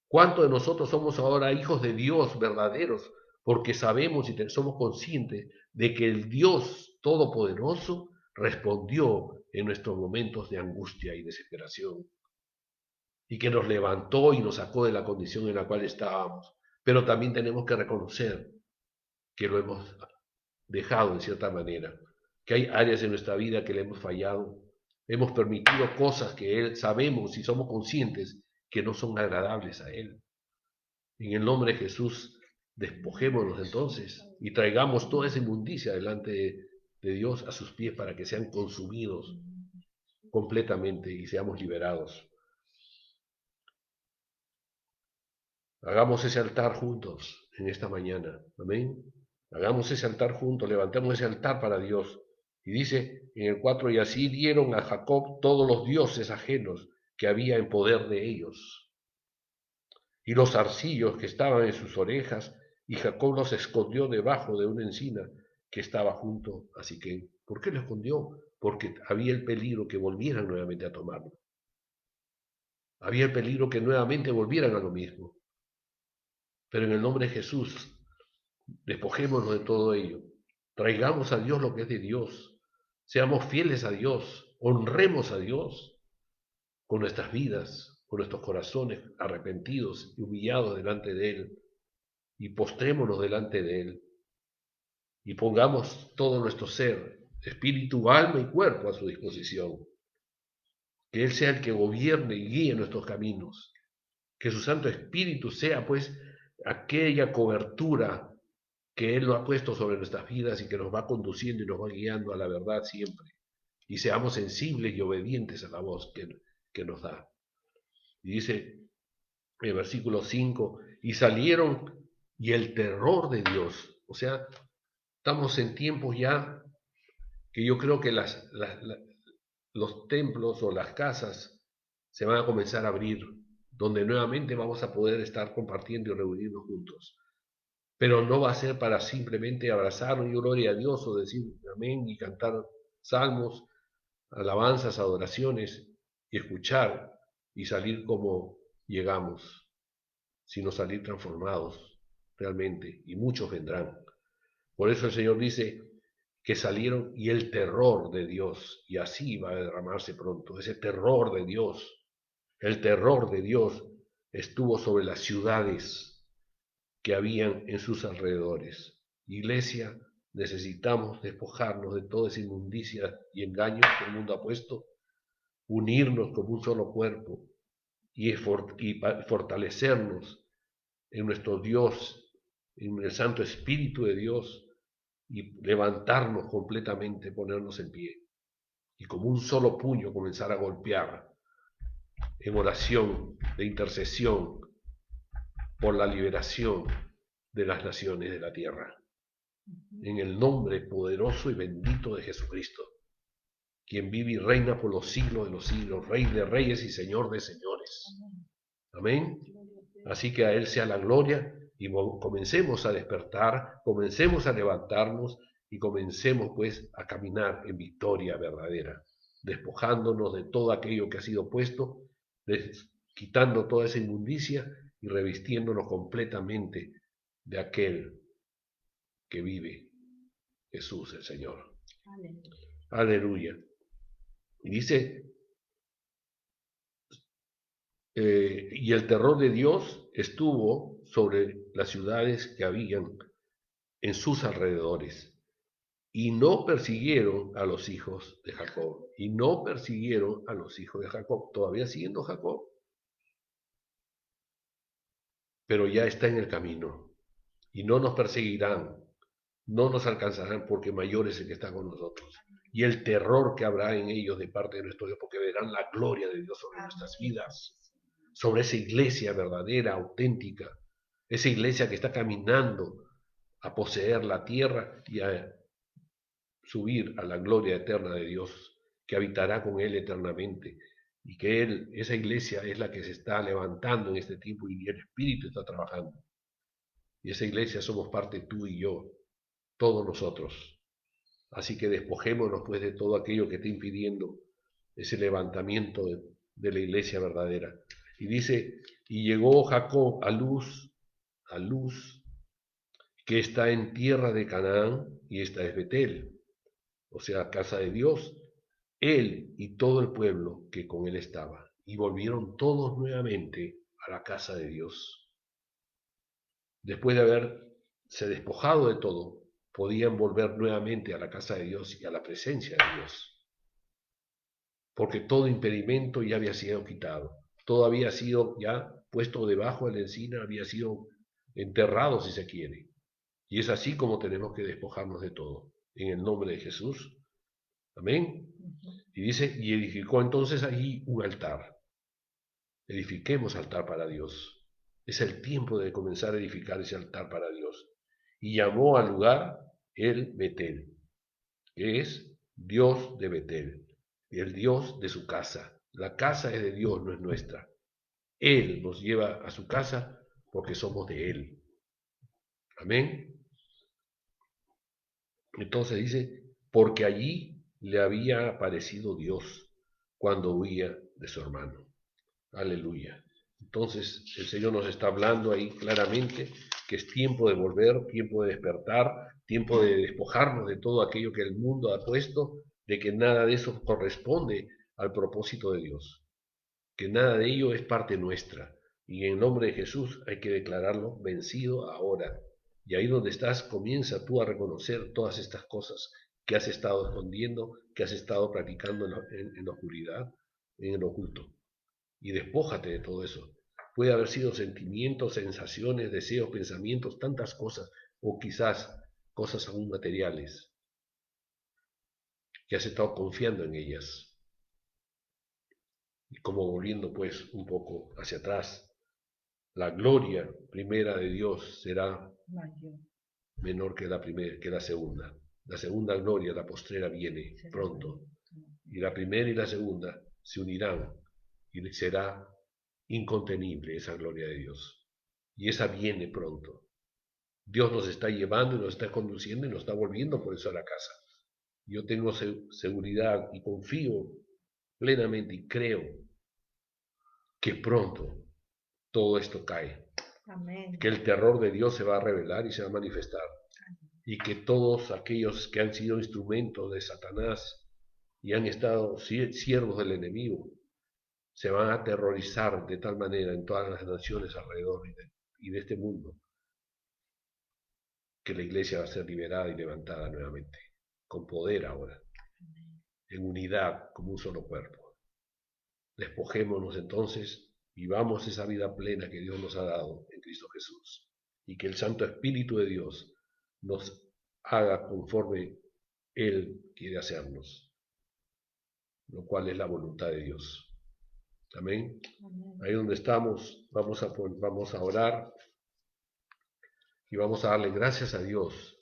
¿Cuántos de nosotros somos ahora hijos de Dios verdaderos porque sabemos y somos conscientes de que el Dios Todopoderoso respondió en nuestros momentos de angustia y desesperación y que nos levantó y nos sacó de la condición en la cual estábamos? Pero también tenemos que reconocer que lo hemos dejado en cierta manera, que hay áreas en nuestra vida que le hemos fallado, hemos permitido cosas que Él sabemos y somos conscientes que no son agradables a Él. En el nombre de Jesús, despojémonos entonces y traigamos toda esa inmundicia delante de Dios a sus pies para que sean consumidos completamente y seamos liberados. Hagamos ese altar juntos en esta mañana. Amén. Hagamos ese altar juntos, levantemos ese altar para Dios. Y dice en el 4, y así dieron a Jacob todos los dioses ajenos que había en poder de ellos, y los zarcillos que estaban en sus orejas, y Jacob los escondió debajo de una encina que estaba junto a Siquem. ¿Por qué lo escondió? porque había el peligro que volvieran nuevamente a tomarlo. Había el peligro que nuevamente volvieran a lo mismo. Pero en el nombre de Jesús, despojémonos de todo ello. Traigamos a Dios lo que es de Dios. Seamos fieles a Dios. Honremos a Dios con nuestras vidas, con nuestros corazones arrepentidos y humillados delante de Él. Y postrémonos delante de Él. Y pongamos todo nuestro ser, espíritu, alma y cuerpo a su disposición. Que Él sea el que gobierne y guíe nuestros caminos. Que su Santo Espíritu sea, pues, aquella cobertura que Él lo ha puesto sobre nuestras vidas y que nos va conduciendo y nos va guiando a la verdad siempre. Y seamos sensibles y obedientes a la voz que nos da. Y dice en el versículo 5, y salieron y el terror de Dios. O sea, estamos en tiempos ya que yo creo que los templos o las casas se van a comenzar a abrir, donde nuevamente vamos a poder estar compartiendo y reunirnos juntos. Pero no va a ser para simplemente abrazarnos y gloria a Dios o decir amén y cantar salmos, alabanzas, adoraciones y escuchar y salir como llegamos, sino salir transformados realmente, y muchos vendrán. Por eso el Señor dice que salieron y el terror de Dios, y así va a derramarse pronto, ese terror de Dios, el terror de Dios estuvo sobre las ciudades que habían en sus alrededores. Iglesia, necesitamos despojarnos de toda esa inmundicia y engaños que el mundo ha puesto, unirnos como un solo cuerpo y fortalecernos en nuestro Dios, en el Santo Espíritu de Dios, y levantarnos completamente, ponernos en pie, y como un solo puño comenzar a golpear en oración de intercesión por la liberación de las naciones de la tierra. En el nombre poderoso y bendito de Jesucristo, quien vive y reina por los siglos de los siglos, Rey de reyes y Señor de señores. Amén. Así que a Él sea la gloria y comencemos a despertar, comencemos a levantarnos y comencemos pues a caminar en victoria verdadera, despojándonos de todo aquello que ha sido puesto, quitando toda esa inmundicia y revistiéndonos completamente de aquel que vive, Jesús el Señor. Aleluya. Y dice, y el terror de Dios estuvo sobre las ciudades que habían en sus alrededores, y no persiguieron a los hijos de Jacob, y no persiguieron a los hijos de Jacob, todavía siguiendo Jacob, pero ya está en el camino, y no nos perseguirán, no nos alcanzarán, porque mayor es el que está con nosotros. Y el terror que habrá en ellos de parte de nuestro Dios, porque verán la gloria de Dios sobre nuestras vidas, sobre esa iglesia verdadera, auténtica, esa iglesia que está caminando a poseer la tierra y a subir a la gloria eterna de Dios, que habitará con Él eternamente, y que esa iglesia es la que se está levantando en este tiempo y el Espíritu está trabajando. Y esa iglesia somos parte tú y yo, todos nosotros. Así que despojémonos pues de todo aquello que está impidiendo ese levantamiento de la iglesia verdadera. Y dice, y llegó Jacob a Luz, que está en tierra de Canaán, y esta es Betel, o sea, casa de Dios, él y todo el pueblo que con él estaba, y volvieron todos nuevamente a la casa de Dios. Después de haberse despojado de todo, podían volver nuevamente a la casa de Dios y a la presencia de Dios, porque todo impedimento ya había sido quitado, todo había sido ya puesto debajo de la encina, había sido enterrado si se quiere. Y es así como tenemos que despojarnos de todo, en el nombre de Jesús. Amén. Y dice, y edificó entonces allí un altar. Edifiquemos altar para Dios. Es el tiempo de comenzar a edificar ese altar para Dios. Y llamó al lugar el Betel, que es Dios de Betel, el Dios de su casa. La casa es de Dios, no es nuestra. Él nos lleva a su casa porque somos de Él. Amén. Entonces dice, porque allí le había aparecido Dios cuando huía de su hermano. Aleluya. Entonces el Señor nos está hablando ahí claramente que es tiempo de volver, tiempo de despertar, tiempo de despojarnos de todo aquello que el mundo ha puesto, de que nada de eso corresponde al propósito de Dios, que nada de ello es parte nuestra. Y en nombre de Jesús hay que declararlo vencido ahora. Y ahí donde estás, comienza tú a reconocer todas estas cosas que has estado escondiendo, que has estado practicando en la oscuridad, en el oculto. Y despójate de todo eso. Puede haber sido sentimientos, sensaciones, deseos, pensamientos, tantas cosas, o quizás cosas aún materiales, que has estado confiando en ellas. Y como volviendo pues un poco hacia atrás, la gloria primera de Dios será menor que la primera, que la segunda. La segunda gloria, la postrera, viene pronto. Y la primera y la segunda se unirán y será incontenible esa gloria de Dios. Y esa viene pronto. Dios nos está llevando y nos está conduciendo y nos está volviendo por eso a la casa. Yo tengo seguridad y confío plenamente y creo que pronto todo esto cae. Amén. Que el terror de Dios se va a revelar y se va a manifestar. Y que todos aquellos que han sido instrumentos de Satanás y han estado siervos del enemigo, se van a aterrorizar de tal manera en todas las naciones alrededor y de este mundo, que la iglesia va a ser liberada y levantada nuevamente, con poder ahora, en unidad, como un solo cuerpo. Despojémonos entonces, vivamos esa vida plena que Dios nos ha dado en Cristo Jesús, y que el Santo Espíritu de Dios nos haga conforme Él quiere hacernos, lo cual es la voluntad de Dios. Amén. Amén. Ahí donde estamos, vamos a orar y vamos a darle gracias a Dios,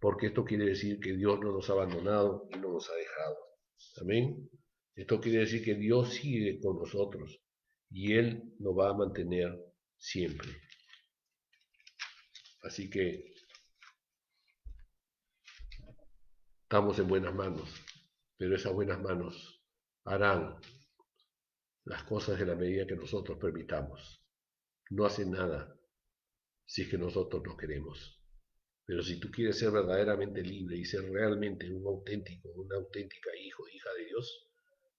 porque esto quiere decir que Dios no nos ha abandonado y no nos ha dejado. Amén. Esto quiere decir que Dios sigue con nosotros y Él nos va a mantener siempre. Así que estamos en buenas manos, pero esas buenas manos harán las cosas en la medida que nosotros permitamos. No hacen nada si es que nosotros no queremos. Pero si tú quieres ser verdaderamente libre y ser realmente un auténtico, una auténtica hijo, hija de Dios,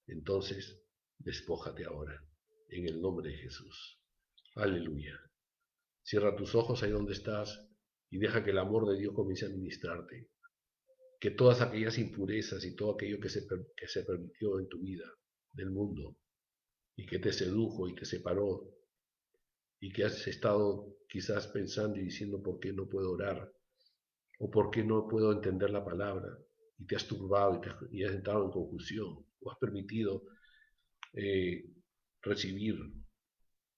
entonces despójate ahora, en el nombre de Jesús. Aleluya. Cierra tus ojos ahí donde estás y deja que el amor de Dios comience a ministrarte. Que todas aquellas impurezas y todo aquello que se permitió en tu vida, del mundo, y que te sedujo y te separó, y que has estado quizás pensando y diciendo por qué no puedo orar, o por qué no puedo entender la palabra, y te has turbado y has entrado en confusión, o has permitido recibir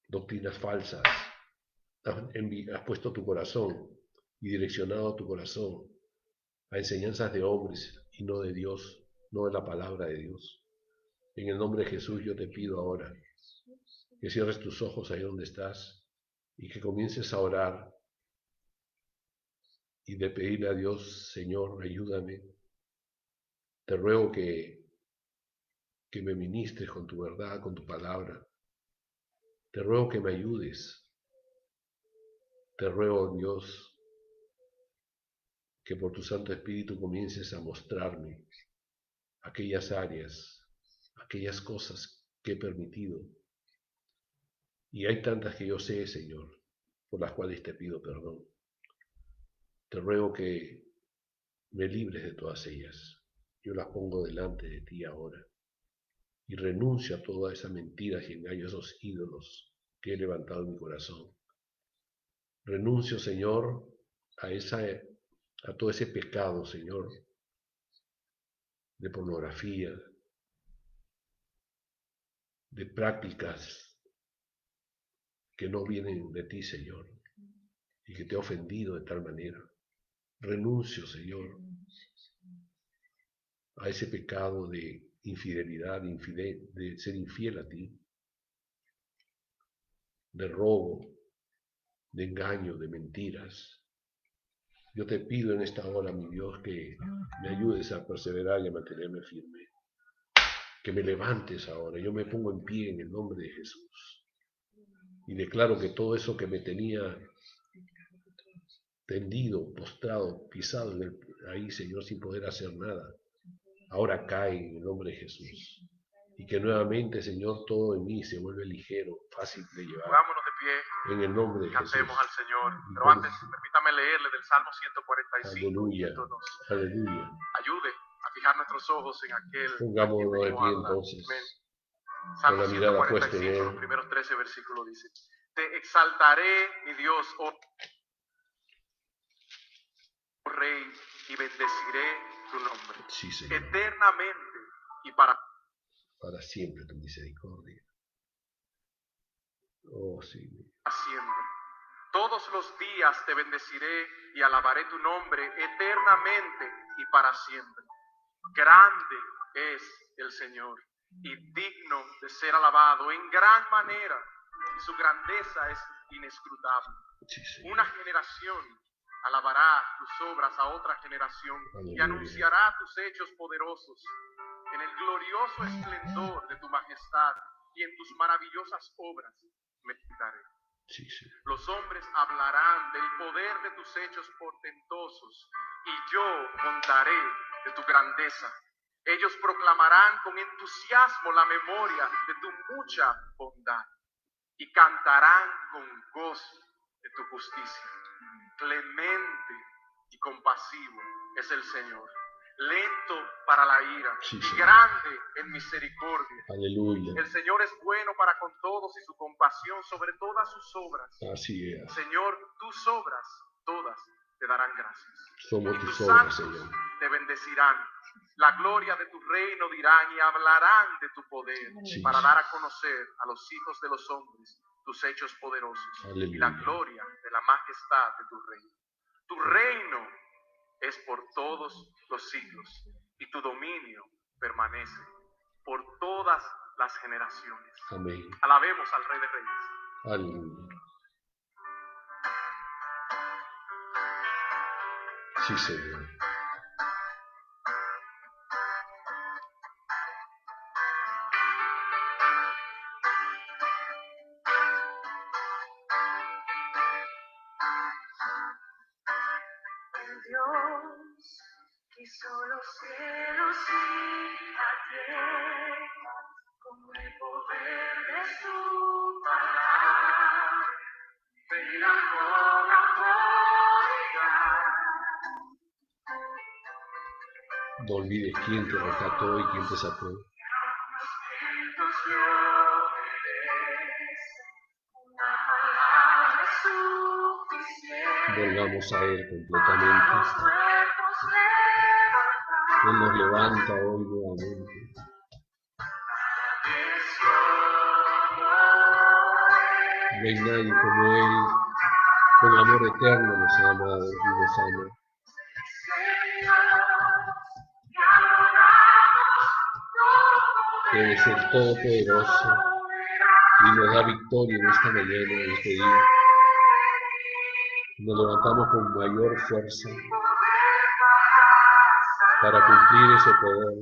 doctrinas falsas, has puesto tu corazón y direccionado tu corazón a enseñanzas de hombres y no de Dios, no de la palabra de Dios. En el nombre de Jesús yo te pido ahora que cierres tus ojos ahí donde estás y que comiences a orar y de pedirle a Dios, Señor, ayúdame. Te ruego que me ministres con tu verdad, con tu palabra. Te ruego que me ayudes. Te ruego, Dios, que por tu Santo Espíritu comiences a mostrarme aquellas áreas, aquellas cosas que he permitido. Y hay tantas que yo sé, Señor, por las cuales te pido perdón. Te ruego que me libres de todas ellas. Yo las pongo delante de ti ahora. Y renuncio a todas esas mentiras y engaños, esos ídolos que he levantado en mi corazón. Renuncio, Señor, a todo ese pecado, Señor, de pornografía, de prácticas que no vienen de ti, Señor, y que te he ofendido de tal manera. Renuncio, Señor, a ese pecado de infidelidad, de ser infiel a ti, de robo, de engaño, de mentiras, Yo te pido en esta hora, mi Dios, que me ayudes a perseverar y a mantenerme firme. Que me levantes ahora. Yo me pongo en pie en el nombre de Jesús. Y declaro que todo eso que me tenía tendido, postrado, pisado ahí, Señor, sin poder hacer nada, ahora cae en el nombre de Jesús. Y que nuevamente, Señor, todo en mí se vuelve ligero, fácil de llevar. Pongámonos de pie, En el nombre de cantemos al Jesús. Señor. Pero antes, permítame leerle del Salmo 145, Aleluya, 102. aleluya. Ayude a fijar nuestros ojos en aquel a quien Pongámonos de venimos a pie adorar. entonces, Amén. con Salmo la mirada puesta en 145, Él. los primeros 13 versículos dice: Te exaltaré, mi Dios, oh Rey, y bendeciré tu nombre. Sí, Señor. Eternamente y para Siempre tu misericordia. Oh, sí. siempre. Todos los días te bendeciré y alabaré tu nombre eternamente y para siempre. Grande es el Señor y digno de ser alabado en gran manera, y su grandeza es inescrutable. Sí, Señor. Una generación alabará tus obras a otra generación y Aleluya. anunciará tus hechos poderosos. En el glorioso esplendor de tu majestad y en tus maravillosas obras meditaré. Sí, Señor. Los hombres hablarán del poder de tus hechos portentosos y yo contaré de tu grandeza. Ellos proclamarán con entusiasmo la memoria de tu mucha bondad y cantarán con gozo de tu justicia. Clemente y compasivo es el Señor, lento para la ira Sí, y Señor. grande en misericordia. Aleluya. El Señor es bueno para con todos y su compasión sobre todas sus obras. Así es. Señor, tus obras todas te darán gracias. Somos Y tus tus obras, santos Señor. te bendecirán. La gloria de tu reino dirán y hablarán de tu poder Sí. para dar a conocer a los hijos de los hombres tus hechos poderosos y la Aleluya. gloria de la majestad de tu reino. Tu reino es por todos los siglos y tu dominio permanece por todas las generaciones. Amén. Alabemos al Rey de Reyes. Aleluya. Sí, Señor. El Dios que hizo los cielos y la tierra con el poder de su palabra y la obra No olvides quién te rescató y quién te sacó. Volvamos a Él completamente. Él nos levanta hoy nuevamente. No hay nadie como Él, con amor eterno nos ha amado y nos ama. Él es el Todopoderoso y nos da victoria en esta mañana, en este día. Nos levantamos con mayor fuerza para cumplir ese poder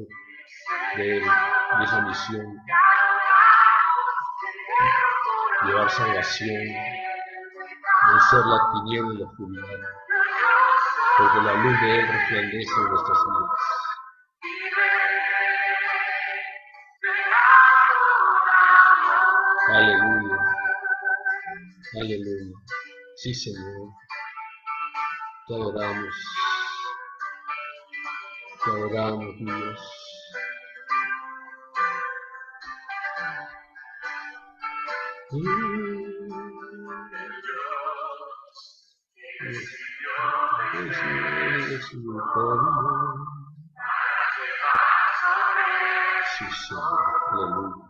de Él y esa misión. Llevar salvación, vencer la tiniebla y la oscuridad, porque la luz de Él resplandece en nuestras vidas. Aleluya, aleluya. Sí, Señor, te adoramos, Dios. Sí, Señor, aleluya.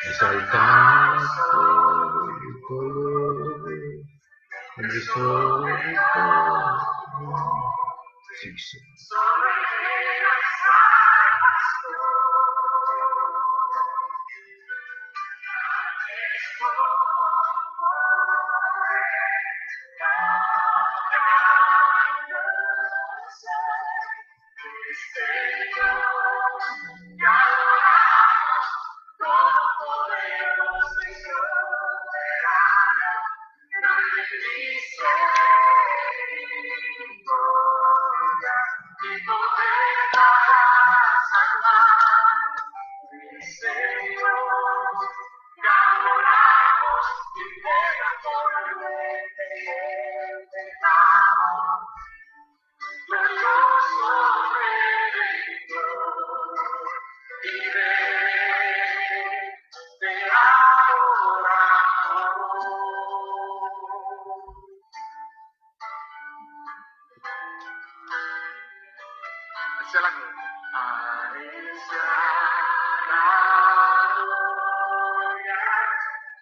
Exaltado sí, Señor. sea la gloria. A Él sea la gloria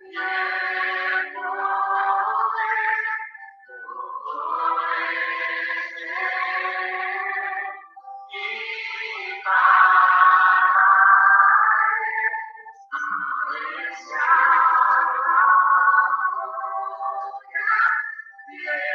y el poder por este y para Él. A Él sea la gloria y el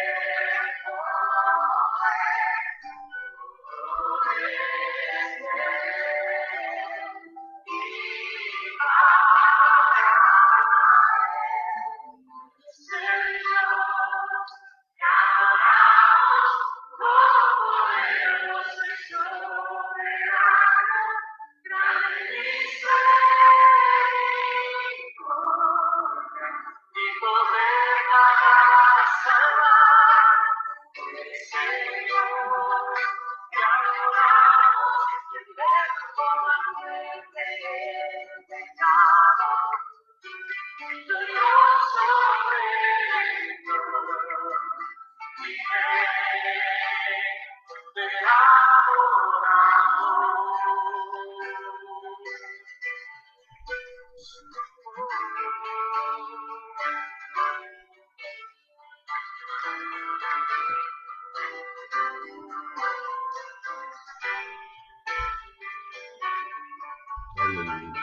Aleluya.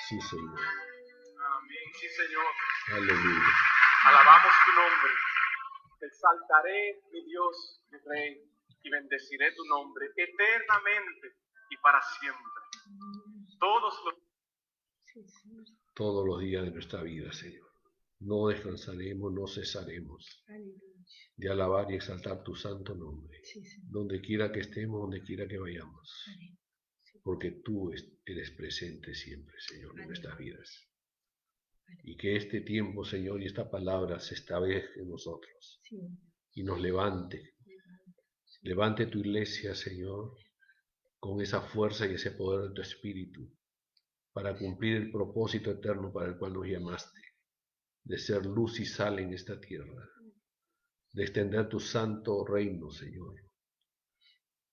Sí, Señor. Amén, sí, Señor. Aleluya. Alabamos tu nombre. Te exaltaré, mi Dios, mi Rey, y bendeciré tu nombre eternamente y para siempre. Todos los días de nuestra vida, Señor. No descansaremos, no cesaremos de alabar y exaltar tu santo nombre. Donde quiera que estemos, donde quiera que vayamos. Porque tú eres presente siempre, Señor, en nuestras vidas. Y que este tiempo, Señor, y esta palabra se establezca en nosotros. Y nos levante. Levante tu iglesia, Señor, con esa fuerza y ese poder de tu Espíritu, para cumplir el propósito eterno para el cual nos llamaste, de ser luz y sal en esta tierra, de extender tu santo reino, Señor,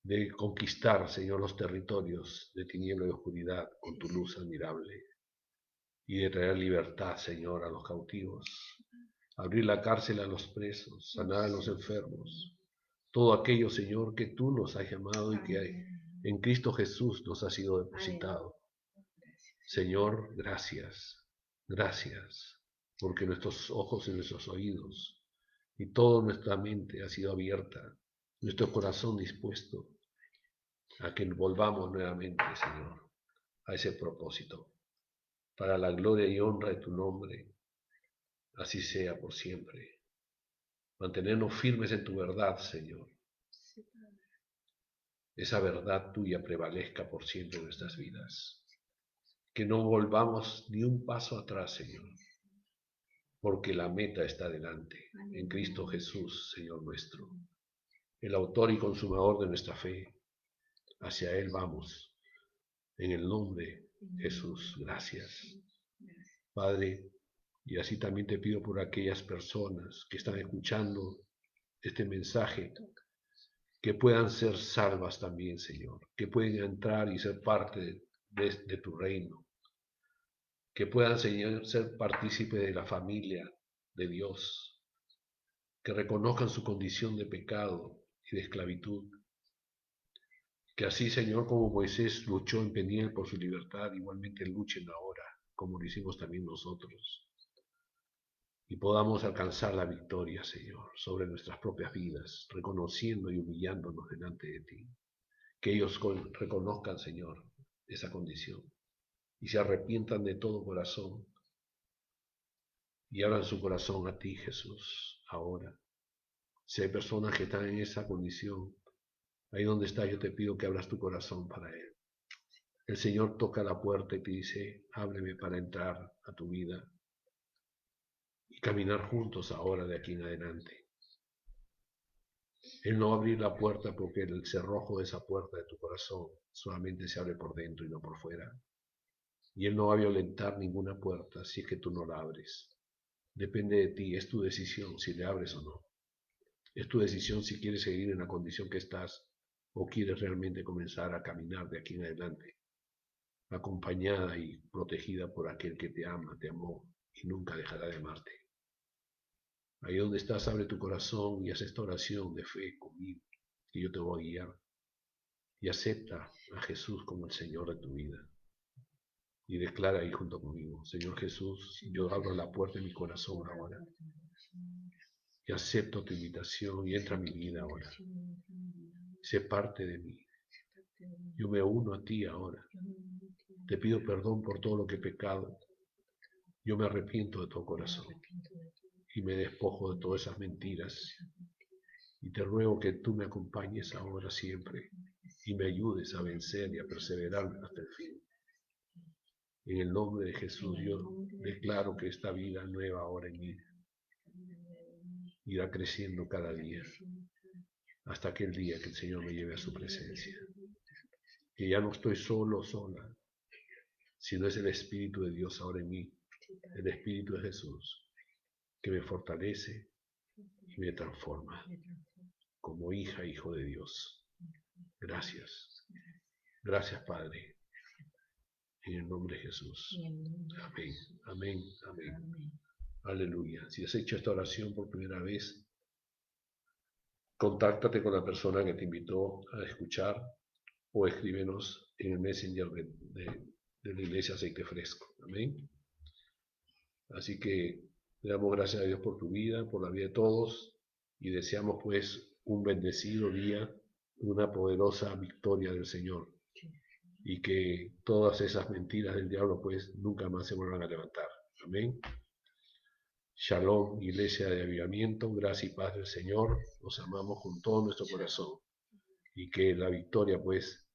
de conquistar, Señor, los territorios de tiniebla y oscuridad con tu luz admirable, y de traer libertad, Señor, a los cautivos, abrir la cárcel a los presos, sanar a los enfermos, todo aquello, Señor, que tú nos has llamado y que en Cristo Jesús nos ha sido depositado. Señor, gracias, gracias, porque nuestros ojos y nuestros oídos y toda nuestra mente ha sido abierta, nuestro corazón dispuesto a que volvamos nuevamente, Señor, a ese propósito, para la gloria y honra de tu nombre, así sea por siempre. Mantenernos firmes en tu verdad, Señor. Esa verdad tuya prevalezca por siempre en nuestras vidas. Que no volvamos ni un paso atrás, Señor, porque la meta está delante, en Cristo Jesús, Señor nuestro, el autor y consumador de nuestra fe. Hacia Él vamos, en el nombre de Jesús. Gracias, Padre, y así también te pido por aquellas personas que están escuchando este mensaje, que puedan ser salvas también, Señor, que puedan entrar y ser parte de tu reino, que puedan, Señor, ser partícipes de la familia de Dios, que reconozcan su condición de pecado y de esclavitud, que así, Señor, como Moisés luchó en Peniel por su libertad, igualmente luchen ahora, como lo hicimos también nosotros, y podamos alcanzar la victoria, Señor, sobre nuestras propias vidas, reconociendo y humillándonos delante de ti, que ellos reconozcan, Señor, esa condición, y se arrepientan de todo corazón, y abran su corazón a ti, Jesús, ahora. Si hay personas que están en esa condición, ahí donde está, yo te pido que abras tu corazón para Él. El Señor toca la puerta y te dice, ábreme para entrar a tu vida y caminar juntos ahora de aquí en adelante. Él no va a abrir la puerta porque el cerrojo de esa puerta de tu corazón solamente se abre por dentro y no por fuera. Y Él no va a violentar ninguna puerta si es que tú no la abres. Depende de ti, es tu decisión si le abres o no. Es tu decisión si quieres seguir en la condición que estás o quieres realmente comenzar a caminar de aquí en adelante, acompañada y protegida por aquel que te ama, te amó y nunca dejará de amarte. Ahí donde estás, abre tu corazón y haz esta oración de fe conmigo, que yo te voy a guiar. Y acepta a Jesús como el Señor de tu vida. Y declara ahí junto conmigo: Señor Jesús, yo abro la puerta de mi corazón ahora. Y acepto tu invitación y entra a mi vida ahora. Sé parte de mí. Yo me uno a ti ahora. Te pido perdón por todo lo que he pecado. Yo me arrepiento de todo corazón. Y me despojo de todas esas mentiras. Y te ruego que tú me acompañes ahora siempre. Y me ayudes a vencer y a perseverar hasta el fin. En el nombre de Jesús yo declaro que esta vida nueva ahora en mí irá creciendo cada día hasta aquel día que el Señor me lleve a su presencia. Que ya no estoy solo o sola, sino es el Espíritu de Dios ahora en mí, el Espíritu de Jesús, que me fortalece y me transforma como hija, hijo de Dios. Gracias. Gracias, Padre. En el nombre de Jesús. Amén, amén, amén. Aleluya. Si has hecho esta oración por primera vez, contáctate con la persona que te invitó a escuchar o escríbenos en el Messenger de la Iglesia Aceite Fresco. Amén. Así que le damos gracias a Dios por tu vida, por la vida de todos, y deseamos pues un bendecido día, una poderosa victoria del Señor, y que todas esas mentiras del diablo pues nunca más se vuelvan a levantar. Amén. Shalom, Iglesia de Avivamiento, gracia y paz del Señor, los amamos con todo nuestro corazón, y que la victoria pues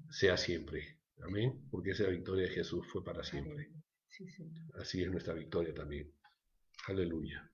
sea siempre. Amén, porque esa victoria de Jesús fue para siempre. Así es nuestra victoria también. Aleluya.